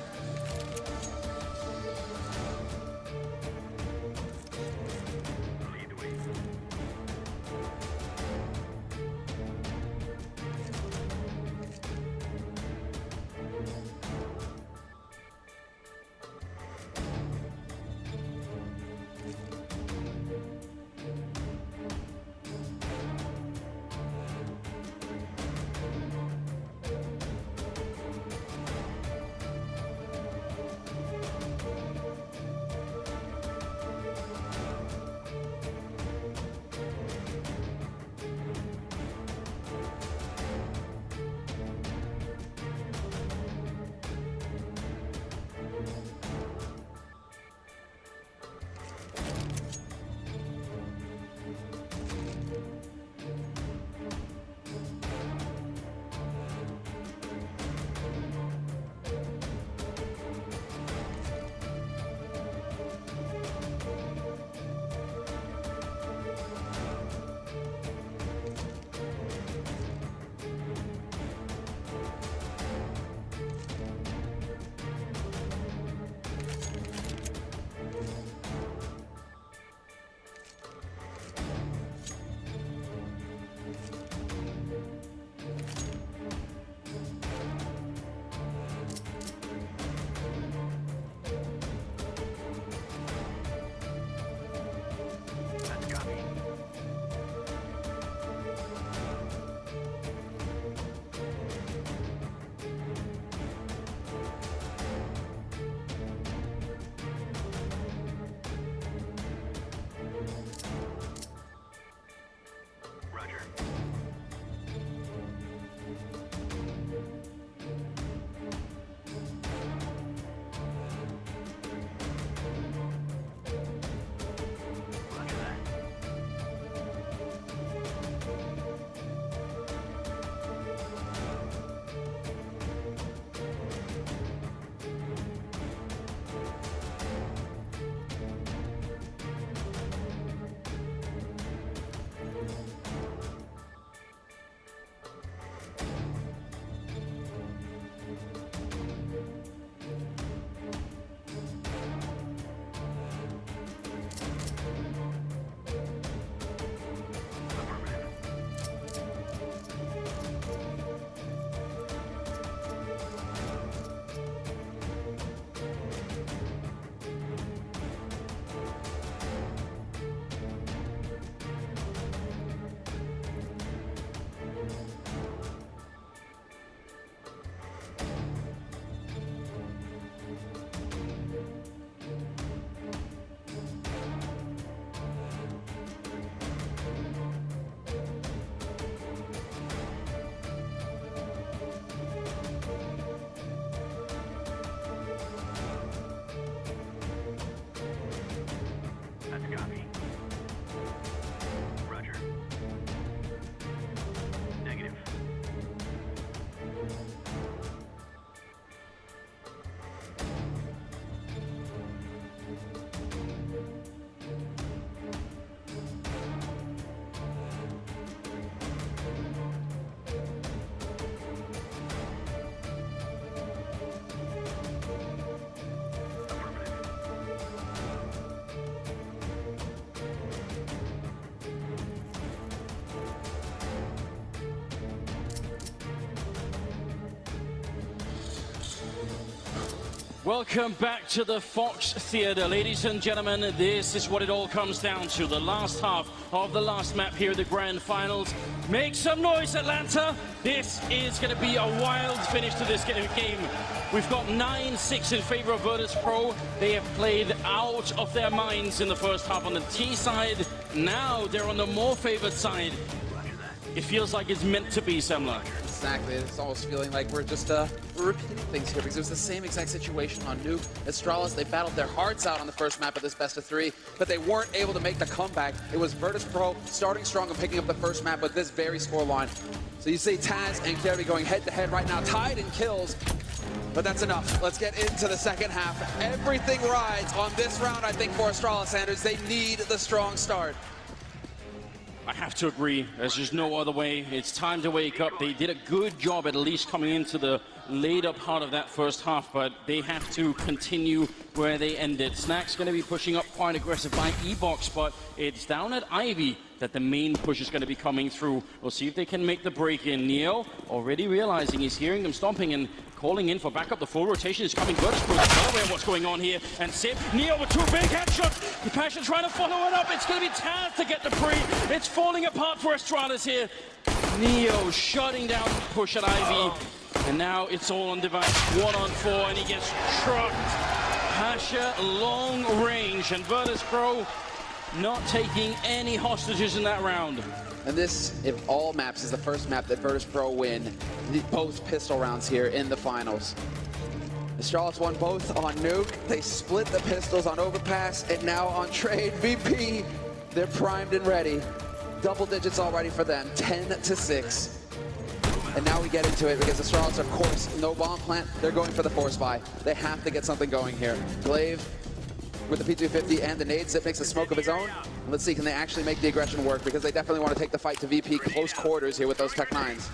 Welcome back to the Fox Theatre, ladies and gentlemen. This is what it all comes down to. The last half of the last map here at the Grand Finals. Make some noise, Atlanta. This is going to be a wild finish to this game. We've got 9-6 in favor of Virtus.Pro. They have played out of their minds in the first half on the T side. Now they're on the more favored side. It feels like it's meant to be, Semler. Exactly. It's almost feeling like we're just repeating things here because it was the same exact situation on Nuke. Astralis, they battled their hearts out on the first map of this best of 3, but they weren't able to make the comeback. It was Virtus.Pro starting strong and picking up the first map with this very scoreline. So you see Taz and Kirby going head-to-head right now, tied in kills, but that's enough. Let's get into the second half. Everything rides on this round, I think, for Astralis, Sanders. They need the strong start. I have to agree. There's just no other way. It's time to wake up. They did a good job at least coming into the later part of that first half, but they have to continue where they ended. Snack's going to be pushing up quite aggressive by E-Box, but it's down at Ivy that the main push is going to be coming through. We'll see if they can make the break in. Neo already realizing he's hearing them stomping and calling in for backup. The full rotation is coming. Virtus.Pro is well aware of what's going on here. And Sip, Neo with 2 big headshots. The Passion trying to follow it up. It's going to be Taz to get the pre. It's falling apart for Astralis here. Neo shutting down the push at Ivy. And now it's all on Device. 1-on-4, and he gets trucked. Pasha long range, and Virtus.Pro not taking any hostages in that round. And this, if all maps, is the first map that Virtus.Pro win both pistol rounds here in the finals. Astralis won both on Nuke. They split the pistols on Overpass, and now on Trade VP, they're primed and ready. Double digits already for them, 10-6. And now we get into it because Astralis, of course, no bomb plant. They're going for the force buy. They have to get something going here. Glaive with the P250 and the nades. Zip makes a smoke of his own. And let's see, can they actually make the aggression work? Because they definitely want to take the fight to VP close quarters here with those Tech 9s.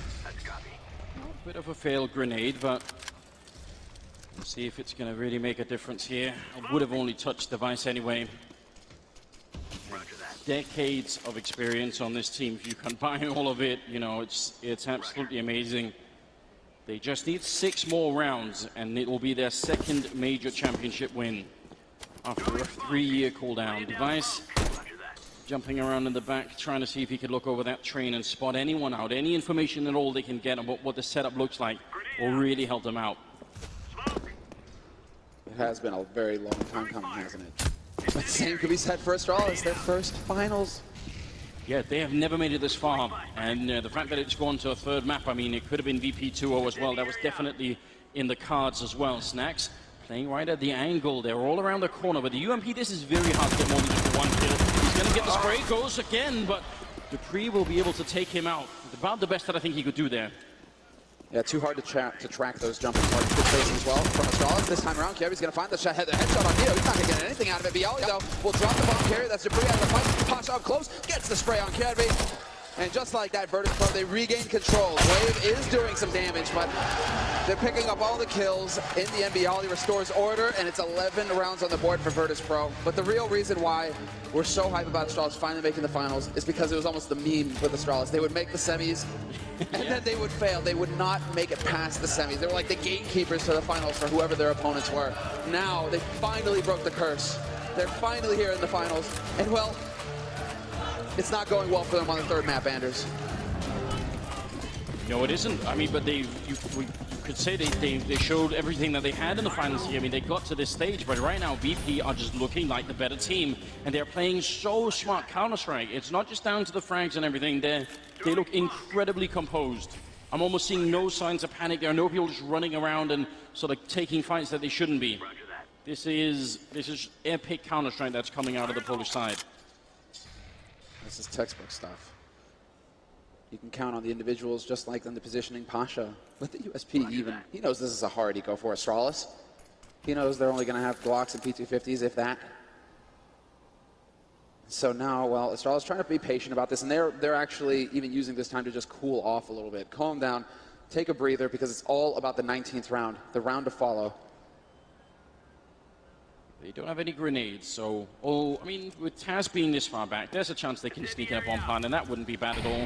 A bit of a failed grenade, but we'll see if it's going to really make a difference here. It would have only touched Device anyway. Decades of experience on this team. If you combine all of it, you know, it's absolutely amazing. They just need 6 more rounds, and it will be their second major championship win after a 3-year cooldown. Device jumping around in the back, trying to see if he could look over that train and spot anyone out. Any information at all they can get about what the setup looks like will really help them out. It has been a very long time coming, hasn't it? But the same could be said for Astralis, their first finals. Yeah, they have never made it this far, and the fact that it's gone to a 3rd map, I mean, it could have been VP 2-0 as well. That was definitely in the cards as well. Snacks playing right at the angle. They're all around the corner, but the UMP, this is very hard to get more than just 1 kill. He's going to get the spray, goes again, but Dupree will be able to take him out. About the best that I think he could do there. Yeah, too hard to track those jumping targets. Good facing as well from Astralis. This time around, Kerry's going to find the headshot on Neo. He's not going to get anything out of it. Bialy, though, will drop the bomb carry. That's Dupree out of the fight. Pasha up close, gets the spray on Kirby. And just like that, Virtus.Pro, they regain control. Wave is doing some damage, but they're picking up all the kills in the end. Bialy restores order, and it's 11 rounds on the board for Virtus.Pro. But the real reason why we're so hyped about Astralis finally making the finals is because it was almost the meme with Astralis. They would make the semis, and then they would fail. They would not make it past the semis. They were like the gatekeepers to the finals for whoever their opponents were. Now, they finally broke the curse. They're finally here in the finals. And, well, it's not going well for them on the 3rd map, Anders. No, it isn't. I mean, but you could say they showed everything that they had in the finals here. I mean, they got to this stage, but right now VP are just looking like the better team, and they're playing so smart Counter-Strike. It's not just down to the frags and everything. They look incredibly composed. I'm almost seeing no signs of panic. There are no people just running around and sort of taking fights that they shouldn't be. This is epic Counter-Strike that's coming out of the Polish side. This is textbook stuff. You can count on the individuals just like them, the positioning. Pasha, with the USP even, he knows this is a hard eco for Astralis. He knows they're only going to have Glocks and P250s, if that. So now, well, Astralis trying to be patient about this, and they're actually even using this time to just cool off a little bit. Calm down, take a breather, because it's all about the 19th round, the round to follow. They don't have any grenades, so, I mean, with Taz being this far back, there's a chance they can sneak in a bomb plant, and that wouldn't be bad at all.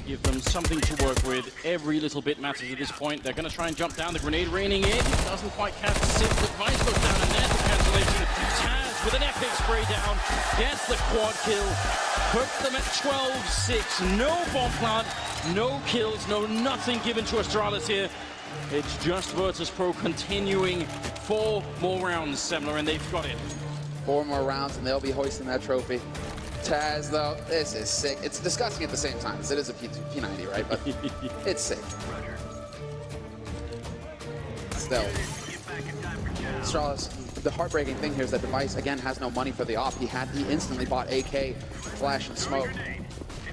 give them something to work with. Every little bit matters at this point. They're going to try and jump down. The grenade raining in. Doesn't quite catch the Sip. The device goes down, and there's the cancellation. Taz with an epic spray down. Gets the quad kill. Puts them at 12-6. No bomb plant. No kills. No nothing given to Astralis here. It's just Virtus.Pro continuing 4 more rounds, Semler, and they've got it. 4 more rounds, and they'll be hoisting that trophy. Taz, though, this is sick. It's disgusting at the same time, because it is a P90, right? But it's sick. Still. Astralis, the heartbreaking thing here is that Device, again, has no money for the op. He instantly bought AK, Flash, and Smoke.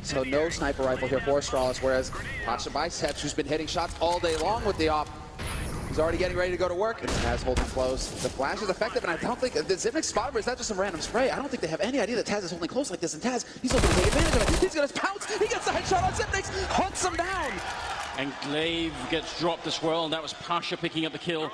So no sniper rifle here for Astralis, whereas Pasha Biceps, who's been hitting shots all day long with the op, he's already getting ready to go to work, and Taz holding close. The flash is effective, and I don't think the Zipnik spot, is that just some random spray? I don't think they have any idea that Taz is holding close like this, and Taz, he's looking to take advantage of it. He's gonna pounce, he gets the headshot on Zipnik, hunts him down. And Glaive gets dropped as well, and that was Pasha picking up the kill.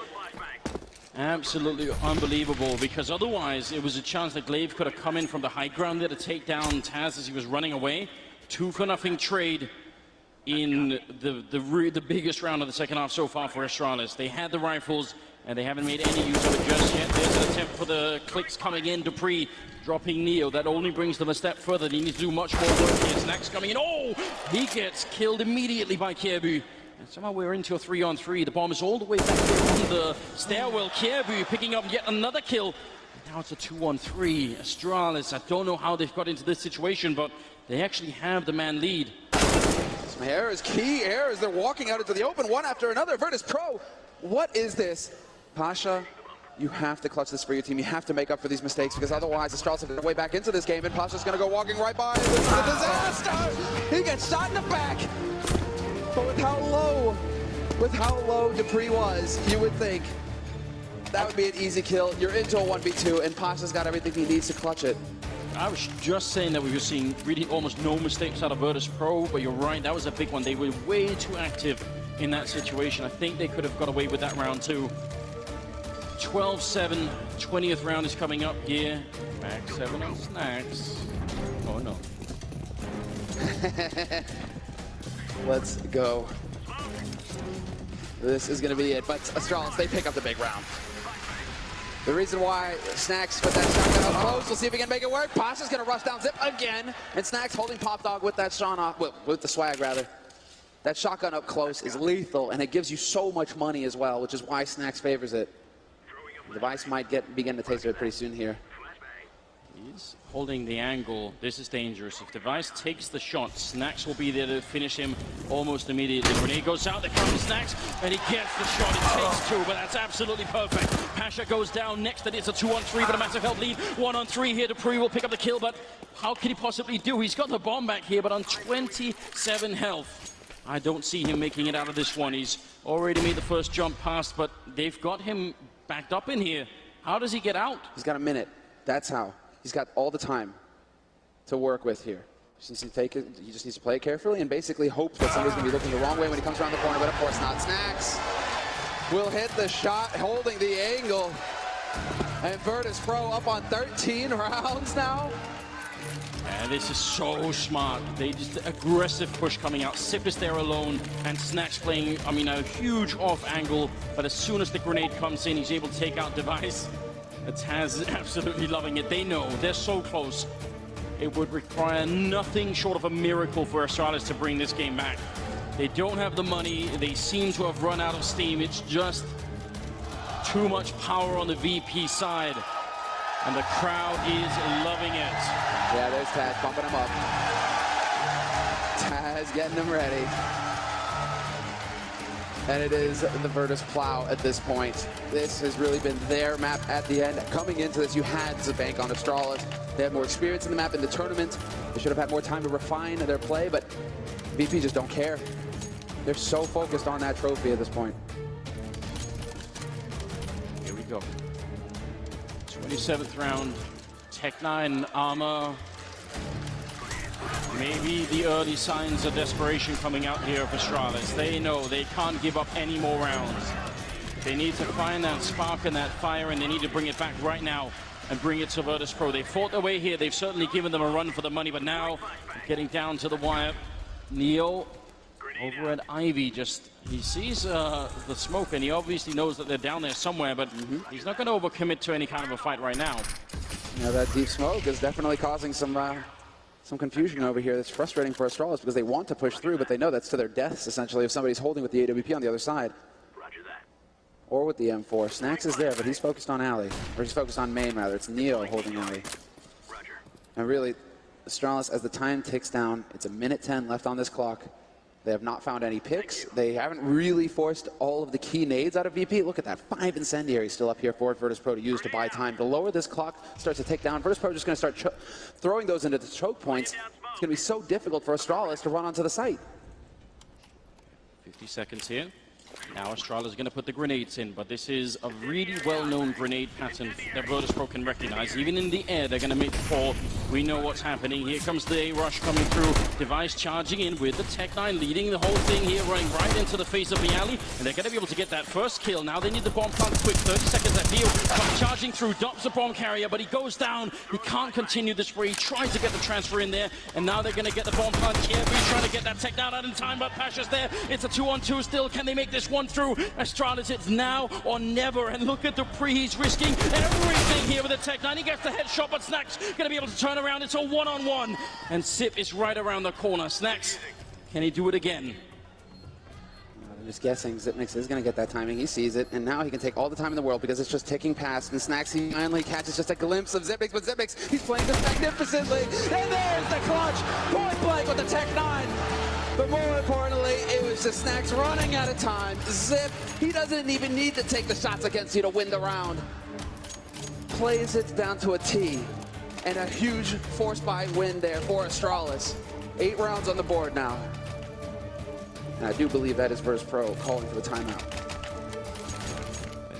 Absolutely unbelievable, because otherwise it was a chance that Glaive could have come in from the high ground there to take down Taz as he was running away. 2-for-0 trade in the biggest round of the second half so far for Astralis. They had the rifles, and they haven't made any use of it just yet. There's an attempt for the clicks coming in. Dupree dropping Neo. That only brings them a step further. They need to do much more work here. Snacks coming in. Oh! He gets killed immediately by Kierbu. And somehow we're into a 3-on-3. The bomb is all the way back here on the stairwell. Kierbu picking up yet another kill. And now it's a 2-on-3. Astralis, I don't know how they've got into this situation, but they actually have the man lead. Some errors, key errors. They're walking out into the open one after another. Virtus.Pro, what is this? Pasha, you have to clutch this for your team. You have to make up for these mistakes, because otherwise Astralis have their way back into this game, and Pasha's going to go walking right by. This is a disaster! He gets shot in the back. But with how low Dupree was, you would think that would be an easy kill. You're into a 1v2, and Pasha's got everything he needs to clutch it. I was just saying that we were seeing really almost no mistakes out of Virtus.Pro, but you're right, that was a big one. They were way too active in that situation. I think they could have got away with that round too. 12-7, 20th round is coming up here. Max 7 on Snacks. Oh no. Let's go. This is going to be it, but Astralis, they pick up the big round. The reason why Snacks with that shotgun up close, we'll see if he can make it work. Pasha's going to rush down Zip again, and Snacks holding Pop Dog with that with the swag rather. That shotgun up close is lethal, and it gives you so much money as well, which is why Snacks favors it. The Device might begin to taste of it pretty soon here. He's holding the angle. This is dangerous. If Device takes the shot, Snacks will be there to finish him almost immediately. Grenade goes out, there comes Snacks, and he gets the shot. It takes 2, but that's absolutely perfect. Pasha goes down next, and it's a 2-on-3, but a massive health lead. 1-on-3 here. Dupree will pick up the kill, but how can he possibly do? He's got the bomb back here, but on 27 health. I don't see him making it out of this one. He's already made the first jump past, but they've got him backed up in here. How does he get out? He's got a minute. That's how. He's got all the time to work with here. He just needs to play it carefully and basically hope that somebody's going to be looking the wrong way when he comes around the corner, but of course not. Snacks will hit the shot, holding the angle. And Virtus.Pro up on 13 rounds now. And this is so smart. They just aggressive push coming out. Sip is there alone, and Snacks playing, I mean, a huge off angle. But as soon as the grenade comes in, he's able to take out Device. Taz is absolutely loving it. They know they're so close. It would require nothing short of a miracle for Astralis to bring this game back. They don't have the money. They seem to have run out of steam. It's just too much power on the VP side. And the crowd is loving it. Yeah, there's Taz bumping him up. Taz getting him ready. And it is the Virtus plow at this point. This has really been their map at the end. Coming into this, you had to bank on Astralis. They had more experience in the map in the tournament. They should have had more time to refine their play, but VP just don't care. They're so focused on that trophy at this point. Here we go. 27th round. Tech-9 armor. Maybe the early signs of desperation coming out here for Astralis. They know they can't give up any more rounds. They need to find that spark and that fire, and they need to bring it back right now and bring it to Virtus.Pro. They fought their way here. They've certainly given them a run for the money, but now getting down to the wire. Neo over at Ivy, just he sees the smoke and he obviously knows that they're down there somewhere, but he's not going to overcommit to any kind of a fight right now. Yeah, that deep smoke is definitely causing some confusion over here. That's frustrating for Astralis because they want to push through, but they know that's to their deaths essentially if somebody's holding with the AWP on the other side. Roger that. Or with the M4. Snacks is there, but he's focused on alley, or he's focused on main rather. It's Neo holding alley. Roger. And really, Astralis, as the time ticks down, it's a minute 10 left on this clock. They have not found any picks. They haven't really forced all of the key nades out of VP. Look at that, 5 incendiaries still up here for Virtus.Pro to use to buy time. The lower this clock starts to tick down, Virtus.Pro just going to start throwing those into the choke points. It's going to be so difficult for Astralis to run onto the site. 50 seconds here. Now Astralis is going to put the grenades in, but this is a really well-known grenade pattern that Virtus.Pro can recognize. Even in the air, they're going to make the fall. We know what's happening. Here comes the A-Rush coming through. Device charging in with the Tech-9, leading the whole thing here, running right into the face of the alley. And they're going to be able to get that first kill. Now they need the bomb plant quick. 30 seconds at deal. Charging through, dumps the bomb carrier, but he goes down. He can't continue the spree. He tries to get the transfer in there, and now they're going to get the bomb plant. He's trying to get that Tech-9 out in time, but Pasha's there. It's a 2-on-2 still. Can they make this one through? Astralis, it's now or never, and look at the pre he's risking everything here with the Tech-9. He gets the headshot, but Snacks gonna be able to turn around. It's a 1-on-1, and Sip is right around the corner. Snacks, can he do it again? I'm just guessing Zipnix is going to get that timing. He sees it, and now he can take all the time in the world because it's just ticking past. And Snacks, he finally catches just a glimpse of Zipnix, but Zipnix, he's playing this magnificently. And there's the clutch, point blank with the Tech-9. But more importantly, it was just Snacks running out of time. Zip, he doesn't even need to take the shots against you to win the round. Plays it down to a T. And a huge force buy win there for Astralis. 8 rounds on the board now. And I do believe that is Virtus.Pro calling for the timeout.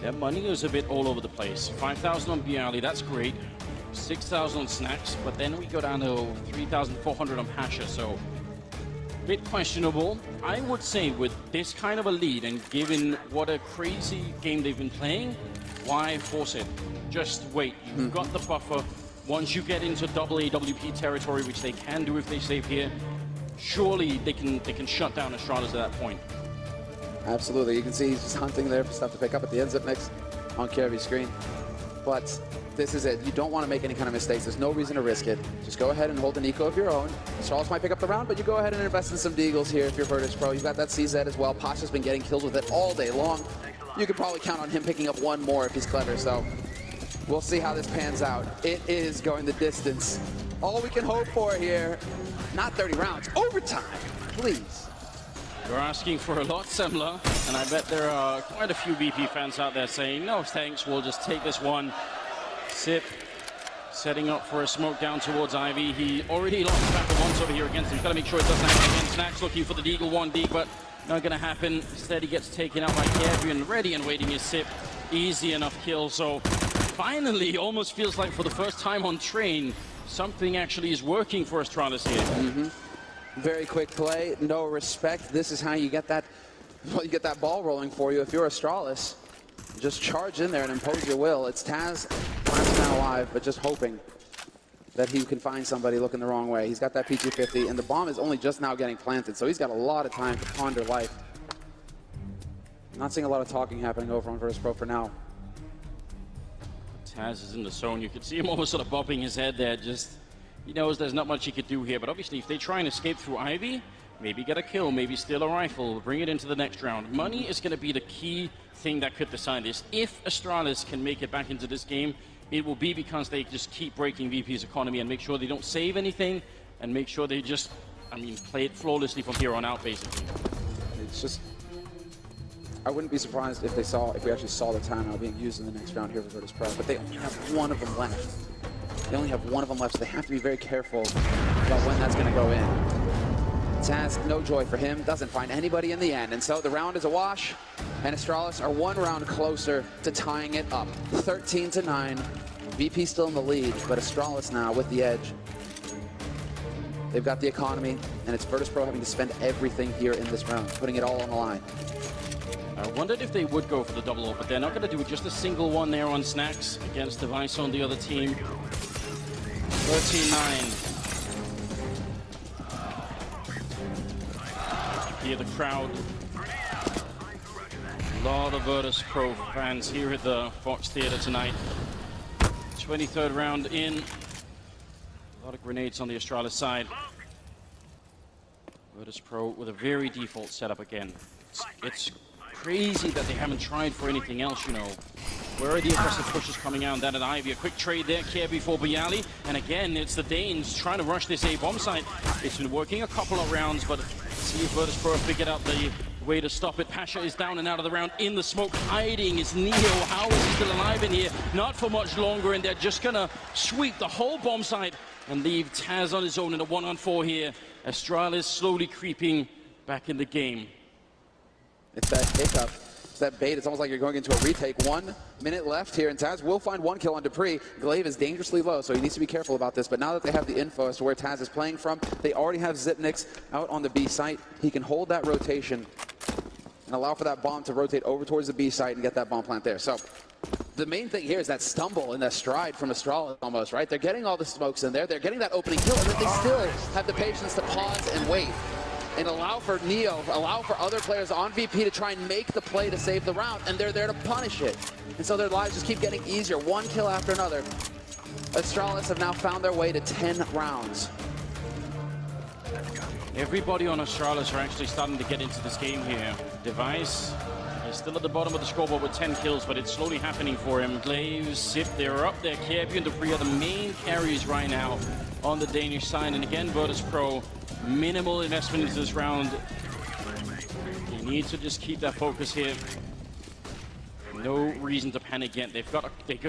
Their money is a bit all over the place. 5,000 on Bialy, that's great. 6,000 on Snacks, but then we go down to 3,400 on Pasha, so a bit questionable. I would say with this kind of a lead and given what a crazy game they've been playing, why force it? Just wait. You've got the buffer. Once you get into double AWP territory, which they can do if they save here, surely they can shut down Astralis at that point. Absolutely. You can see he's just hunting there for stuff to pick up at the end. Zipnix on Kervy's screen. But this is it. You don't want to make any kind of mistakes. There's no reason to risk it. Just go ahead and hold an eco of your own. Astralis might pick up the round, but you go ahead and invest in some Deagles here if you're Virtus.Pro. You've got that CZ as well. Pasha's been getting kills with it all day long. You could probably count on him picking up one more if he's clever, so we'll see how this pans out. It is going the distance. All we can hope for here, not 30 rounds, overtime, please. You're asking for a lot, Semler, and I bet there are quite a few VP fans out there saying, no thanks, we'll just take this one. Sip setting up for a smoke down towards Ivy. He already lost back once over here against him. He's got to make sure it doesn't happen again. Snacks looking for the Deagle 1D, but not going to happen. Instead, he gets taken out by Kervy, and ready and waiting is Sip. Easy enough kill, so finally, almost feels like for the first time on train, something actually is working for Astralis here. Very quick play, no respect. This is how you get that, well, you get that ball rolling for you if you're Astralis. Just charge in there and impose your will. It's Taz, last man alive, but just hoping that he can find somebody looking the wrong way. He's got that PG-50, and the bomb is only just now getting planted, so he's got a lot of time to ponder life. Not seeing a lot of talking happening over on Virtus.Pro for now. Taz is in the zone. You could see him almost sort of bobbing his head there. Just, he knows there's not much he could do here, but obviously if they try and escape through Ivy, maybe get a kill, maybe steal a rifle, bring it into the next round. Money is going to be the key thing that could decide this. If Astralis can make it back into this game, it will be because they just keep breaking VP's economy and make sure they don't save anything and make sure they just, play it flawlessly from here on out, basically. It's just, I wouldn't be surprised if we actually saw the timeout being used in the next round here for Virtus.Pro, but they only have one of them left. They only have one of them left, so they have to be very careful about when that's going to go in. Taz, no joy for him, doesn't find anybody in the end, and so the round is a wash, and Astralis are one round closer to tying it up. 13-9, VP still in the lead, but Astralis now with the edge. They've got the economy, and it's Virtus.Pro having to spend everything here in this round, putting it all on the line. I wondered if they would go for the double ult, but they're not going to do it. Just a single one there on Snacks against Device on the other team. 13-9. hear the crowd. A lot of Virtus.Pro fans here at the Fox Theater tonight. 23rd round in. A lot of grenades on the Astralis side. Virtus.Pro with a very default setup again. It's crazy that they haven't tried for anything else, you know. Where are the aggressive pushes coming out? That at Ivy, a quick trade there, Kirby for Bialy. And again, it's the Danes trying to rush this A bomb site. It's been working a couple of rounds, but see if Virtus.Pro figured out the way to stop it. Pasha is down and out of the round in the smoke. Hiding is Neo. How is he still alive in here? Not for much longer, and they're just gonna sweep the whole bomb site and leave Taz on his own in a 1-on-4 here. Astralis slowly creeping back in the game. It's that hiccup. It's that bait. It's almost like you're going into a retake. 1 minute left here, and Taz will find 1 kill on Dupree. Glaive is dangerously low, so he needs to be careful about this. But now that they have the info as to where Taz is playing from, they already have Zipnix out on the B site. He can hold that rotation and allow for that bomb to rotate over towards the B site and get that bomb plant there. So the main thing here is that stumble and that stride from Astralis almost, right? They're getting all the smokes in there. They're getting that opening kill, and then they still have the patience to pause and wait and allow for Neo, allow for other players on VP to try and make the play to save the round, and they're there to punish it. And so their lives just keep getting easier, 1 kill after another. Astralis have now found their way to 10 rounds. Everybody on Astralis are actually starting to get into this game here. Device is still at the bottom of the scoreboard with 10 kills, but it's slowly happening for him. Glaive, Sip, they're up there. Kirby and Dupree are the main carries right now on the Danish side. And again, Virtus.Pro, minimal investment into this round. You need to just keep that focus here. No reason to panic yet. They've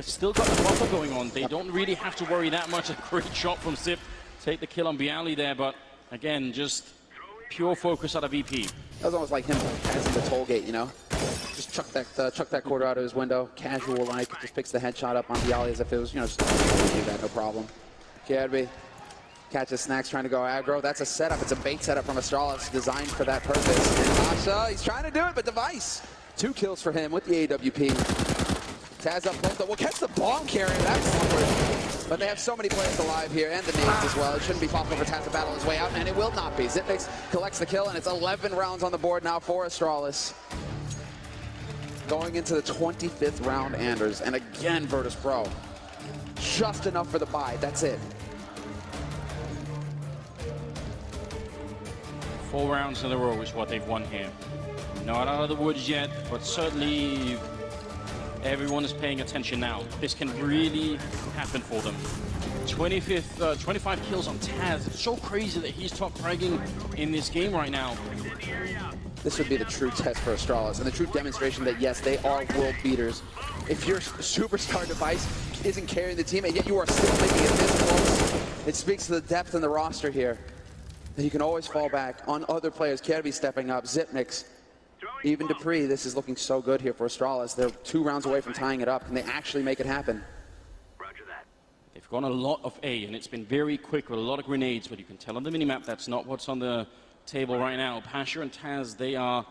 still got the buffer going on. They don't really have to worry that much. A great shot from Sip. Take the kill on Bialy there, but again, just pure focus out of VP. That was almost like him passing the toll gate, you know? Just chuck that quarter out of his window, casual like, just picks the headshot up on Bialy as if it was, you know, just do that, no problem. Kirby catches Snacks trying to go aggro. That's a setup. It's a bait setup from Astralis designed for that purpose. And Pasha, he's trying to do it, but Device. 2 kills for him with the AWP. Taz up close, though. We'll catch the bomb carrier. That's somewhere. But they have so many players alive here, and the nades as well. It shouldn't be possible for Taz to battle his way out, and it will not be. Zipnix collects the kill, and it's 11 rounds on the board now for Astralis. Going into the 25th round, Anders, and again, Virtus.Pro. Just enough for the bye. That's it. 4 rounds in a row is what they've won here. Not out of the woods yet, but certainly everyone is paying attention now. This can really happen for them. 25 kills on Taz. It's so crazy that he's top fragging in this game right now. This would be the true test for Astralis, and the true demonstration that, yes, they are world beaters. If your superstar Device isn't carrying the team, and yet you are still making it this close, it speaks to the depth in the roster here. That you can always fall back on other players. Kirby stepping up, Zipnix, even Dupree. This is looking so good here for Astralis. They're 2 rounds away from tying it up, and they actually make it happen. Roger that. They've gone a lot of A, and it's been very quick with a lot of grenades, but you can tell on the minimap that's not what's on the table right now. Pasha and Taz, they are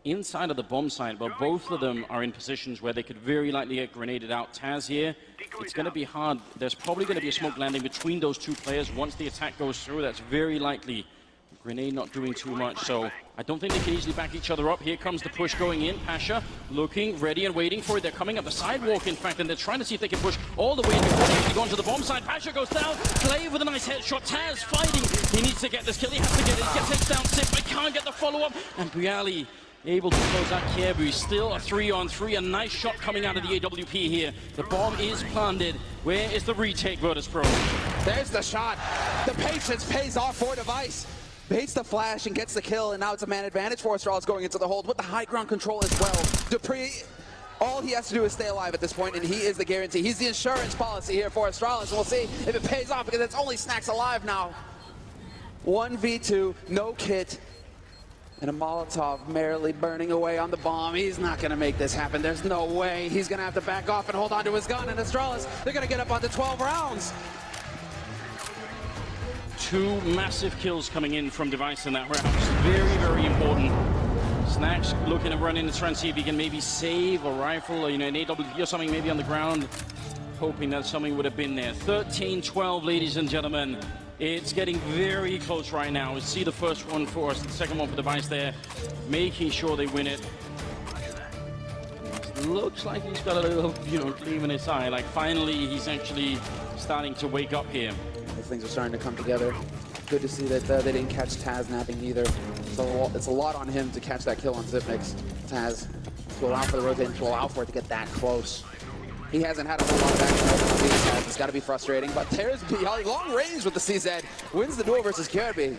inside of the bomb site, but both of them are in positions where they could very likely get grenaded out. Taz here, it's going to be hard. There's probably going to be a smoke landing between those 2 players. Once the attack goes through, that's very likely. Grenade not doing too much, so I don't think they can easily back each other up. Here comes the push going in. Pasha looking, ready and waiting for it. They're coming up the sidewalk, in fact, and they're trying to see if they can push all the way in before they actually go onto the bomb side. Pasha goes down. Glaive with a nice headshot. Taz fighting. He needs to get this kill. He has to get it. He gets takes down Sip, but can't get the follow-up. And Bialy able to close out Kirby. Still a 3-on-3. A nice shot coming out of the AWP here. The bomb is planted. Where is the retake, Virtus.Pro? There's the shot. The patience pays off for Device. Baits the flash and gets the kill, and now it's a man advantage for Astralis going into the hold with the high ground control as well. Dupree, all he has to do is stay alive at this point, and he is the guarantee. He's the insurance policy here for Astralis, and we'll see if it pays off because it's only Snacks alive now. 1v2, no kit, and a Molotov merrily burning away on the bomb. He's not going to make this happen. There's no way. He's going to have to back off and hold on to his gun, and Astralis, they're going to get up onto 12 rounds. 2 massive kills coming in from Device in that round. Very, very important. Snacks looking to run in and try and see if he can maybe save a rifle or, you know, an AWP or something maybe on the ground. Hoping that something would have been there. 13-12, ladies and gentlemen. It's getting very close right now. We see the first one for us, the second one for Device there, making sure they win it. Looks like he's got a little, gleam in his eye. Like finally, he's actually starting to wake up here. Things are starting to come together. Good to see that they didn't catch Taz napping either. So it's a lot on him to catch that kill on Zipnix. Taz to allow for the rotate and to allow for it to get that close. He hasn't had a whole lot of action over on CSGO. It's got to be frustrating, but there's long range with the CZ. Wins the duel versus Kirby.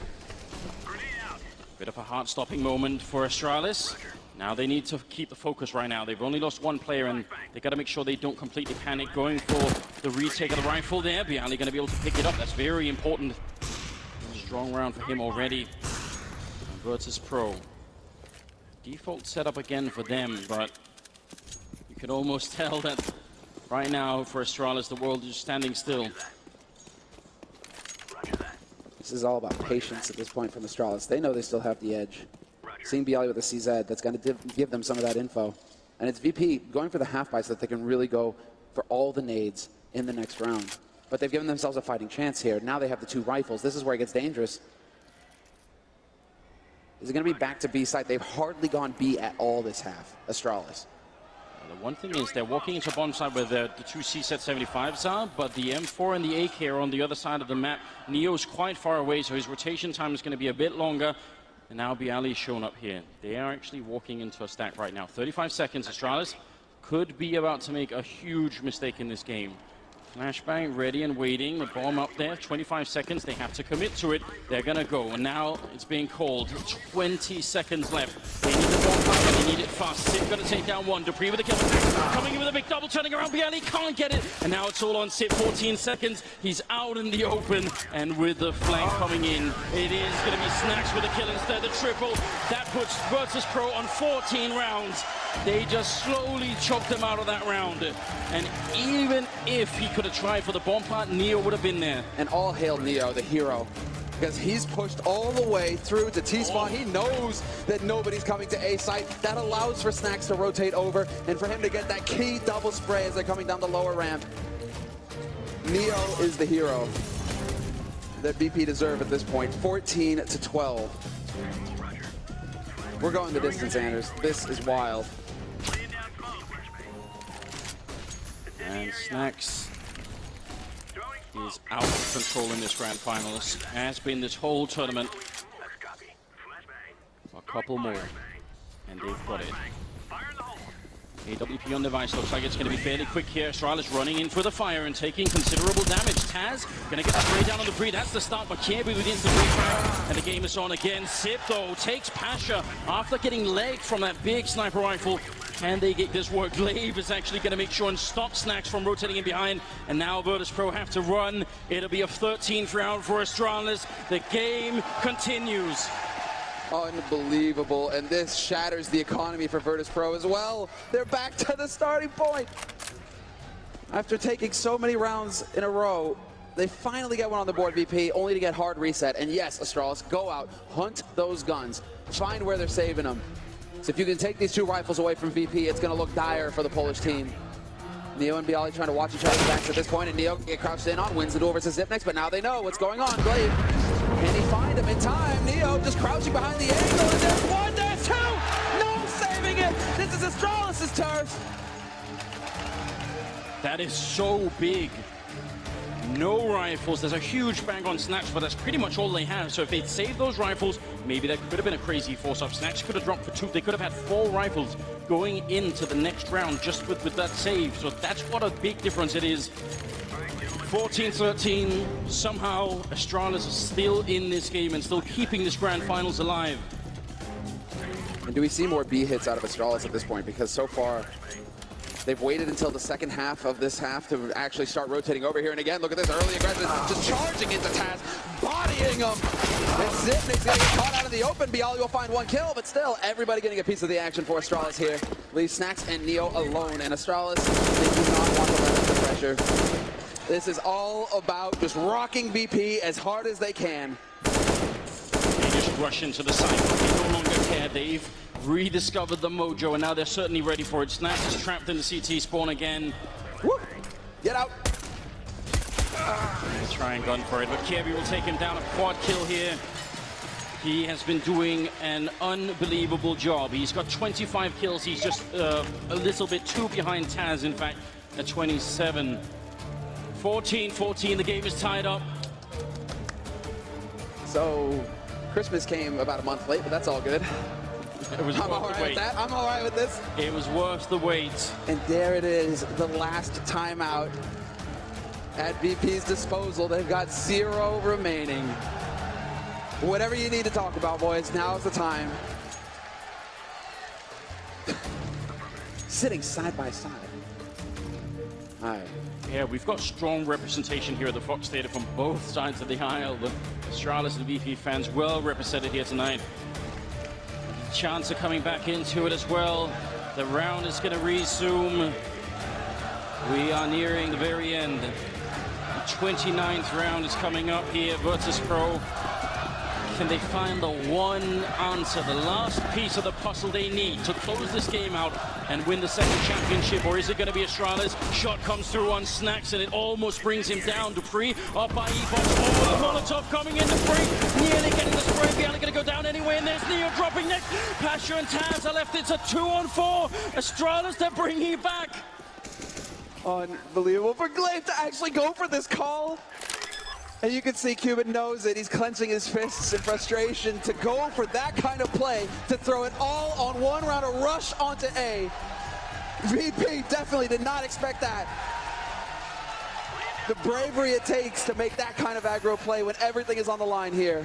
Bit of a heart-stopping moment for Astralis. Now they need to keep the focus right now. They've only lost one player, and they got to make sure they don't completely panic. Going for the retake of the rifle there. Bialy going to be able to pick it up. That's very important. Strong round for him already. Virtus.Pro. Default setup again for them, but you can almost tell that right now for Astralis, the world is standing still. This is all about patience at this point from Astralis. They know they still have the edge. Seeing Bialy with a CZ, that's going to give them some of that info. And it's VP going for the half-buy so that they can really go for all the nades in the next round. But they've given themselves a fighting chance here. Now they have the two rifles. This is where it gets dangerous. Is it going to be back to B site? They've hardly gone B at all this half, Astralis. The one thing is they're walking into bomb side where the two C-75s are, but the M4 and the AK are on the other side of the map. Neo's quite far away, so his rotation time is going to be a bit longer. And now Bialy's shown up here. They are actually walking into a stack right now. 35 seconds, Astralis could be about to make a huge mistake in this game. Flashbang ready and waiting. The bomb up there. 25 seconds. They have to commit to it. They're going to go. And now it's being called. 20 seconds left. They need the bomb power. They need it fast. Sip going to take down one. Dupree with the kill. Coming in with a big double. Turning around. Bialy can't get it. And now it's all on Sip. 14 seconds. He's out in the open. And with the flank coming in, it is going to be Snacks with a kill instead. The triple. That puts Virtus.Pro on 14 rounds. They just slowly choked them out of that round. And even if he could have tried for the bomb plant, Neo would have been there. And all hail Neo, the hero, because he's pushed all the way through to T-spot. He knows that nobody's coming to A site. That allows for Snacks to rotate over and for him to get that key double spray as they're coming down the lower ramp. Neo is the hero that BP deserve at this point. 14-12. We're going the distance, Anders. This is wild. And Snacks is out of control in this grand finals. Has been this whole tournament. A couple more, and they've got it. AWP on Device looks like it's going to be fairly quick here. Astralis running in for the fire and taking considerable damage. Taz going to get the spray down on the Bree. That's the start, but Kirby with the instant retry. And the game is on again. Sip, though, takes Pasha after getting legged from that big sniper rifle. Can they get this work? Glaive is actually going to make sure and stop Snacks from rotating in behind. And now Virtus.Pro have to run. It'll be a 13th round for Astralis. The game continues. Unbelievable, and this shatters the economy for Virtus.Pro as well. They're back to the starting point. After taking so many rounds in a row, they finally get one on the board, VP, only to get hard reset. And yes, Astralis, go out, hunt those guns, find where they're saving them. So if you can take these two rifles away from VP, it's going to look dire for the Polish team. Neo and Bialy trying to watch each other's backs at this point, and Neo get crouched in on, wins the duel versus Zipnix, but now they know what's going on. Glaive, can he find him in time? Neo just crouching behind the angle, and there's one, there's two! No saving it! This is Astralis' turf! That is so big. No rifles. There's a huge bang on Snacks, but that's pretty much all they have. So if they'd saved those rifles, maybe that could have been a crazy force-up. Snacks could have dropped for two. They could have had 4 rifles going into the next round just with that save. So that's what a big difference it is. 14-13. Somehow Astralis is still in this game and still keeping this grand finals alive. And do we see more B hits out of Astralis at this point? Because so far, they've waited until the second half of this half to actually start rotating over here. And again, look at this early aggression, just charging into Taz, bodying him. And Zipnix going to get caught out in the open. Bialy will find 1 kill, but still, everybody getting a piece of the action for Astralis here. Leaves Snacks and Neo alone. And Astralis, they do not want to let up the pressure. This is all about just rocking BP as hard as they can. They just rush into the site. They no longer care. They've rediscovered the mojo, and now they're certainly ready for it. Snacks is trapped in the CT spawn again. Woo! Get out! He'll try and gun for it, but Kirby will take him down. A quad kill here. He has been doing an unbelievable job. He's got 25 kills. He's just a little bit too behind Taz, in fact, at 27. 14-14, the game is tied up. So, Christmas came about a month late, but that's all good. It was I'm all right with that. I'm all right with this. It was worth the wait. And there it is, the last timeout at VP's disposal. They've got 0 remaining. Whatever you need to talk about, boys, now's the time. Sitting side by side. All right. Yeah, we've got strong representation here at the Fox Theater from both sides of the aisle. The Astralis and VP fans well represented here tonight. Chance of coming back into it as well. The round is going to resume. We are nearing the very end. The 29th round is coming up here. Virtus.Pro. Can they find the one answer, the last piece of the puzzle they need to close this game out and win the second championship? Or is it going to be Astralis? Shot comes through on Snacks and it almost brings him down. Dupree up by Evox. Oh, the Molotov coming in. Dupree nearly getting the spray. Barely going to go down anyway. And there's Neo dropping next. Pasha and Taz are left. It's a 2-on-4. Astralis, they're bringing it back. Unbelievable for Glaive to actually go for this call. And you can see Cuban knows it. He's clenching his fists in frustration to go for that kind of play, to throw it all on one round, a rush onto A. VP definitely did not expect that. The bravery it takes to make that kind of aggro play when everything is on the line here.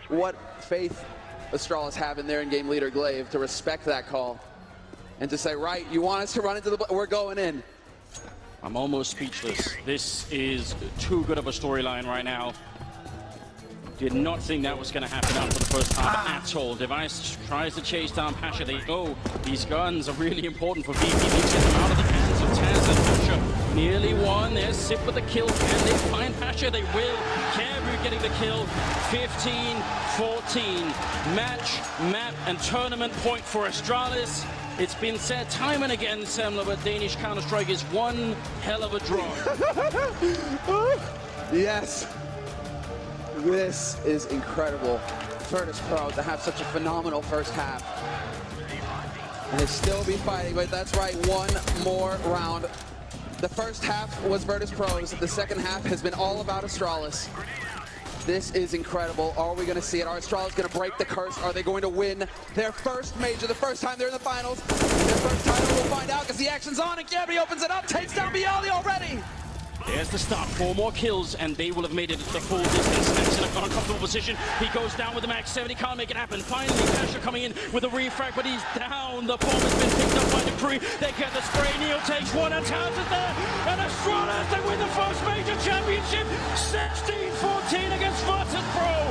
What faith Astralis have in their in-game leader Glaive to respect that call and to say, right, you want us to run into the, we're going in. I'm almost speechless. This is too good of a storyline right now. Did not think that was going to happen after the first half at all. Device tries to chase down Pasha. They go. These guns are really important for VP. They get them out of the hands of Taz and Pasha. Nearly won. There's Sip with the kill. Can they find Pasha? They will. Kerry getting the kill. 15-14. Match, map, and tournament point for Astralis. It's been said time and again, Semler, but Danish Counter-Strike is one hell of a draw. Yes. This is incredible. Virtus.Pro to have such a phenomenal first half. And they still be fighting, but that's right, one more round. The first half was Virtus.Pro's. The second half has been all about Astralis. This is incredible. Are we going to see it? Are Astralis going to break the curse? Are they going to win their first major, the first time they're in the finals? Their first title, we'll find out because the action's on and Gabby opens it up, takes down Bialy already. There's the start. 4 more kills, and they will have made it the full distance. Snacks in a uncomfortable position. He goes down with the max 7. He can't make it happen. Finally, Pasha coming in with a refrag, but he's down. The bomb has been picked up by Dupree. They get the spray. Neo takes one, and Taz is there. And Astralis, they win the first major championship. 16-14 against Virtus.Pro.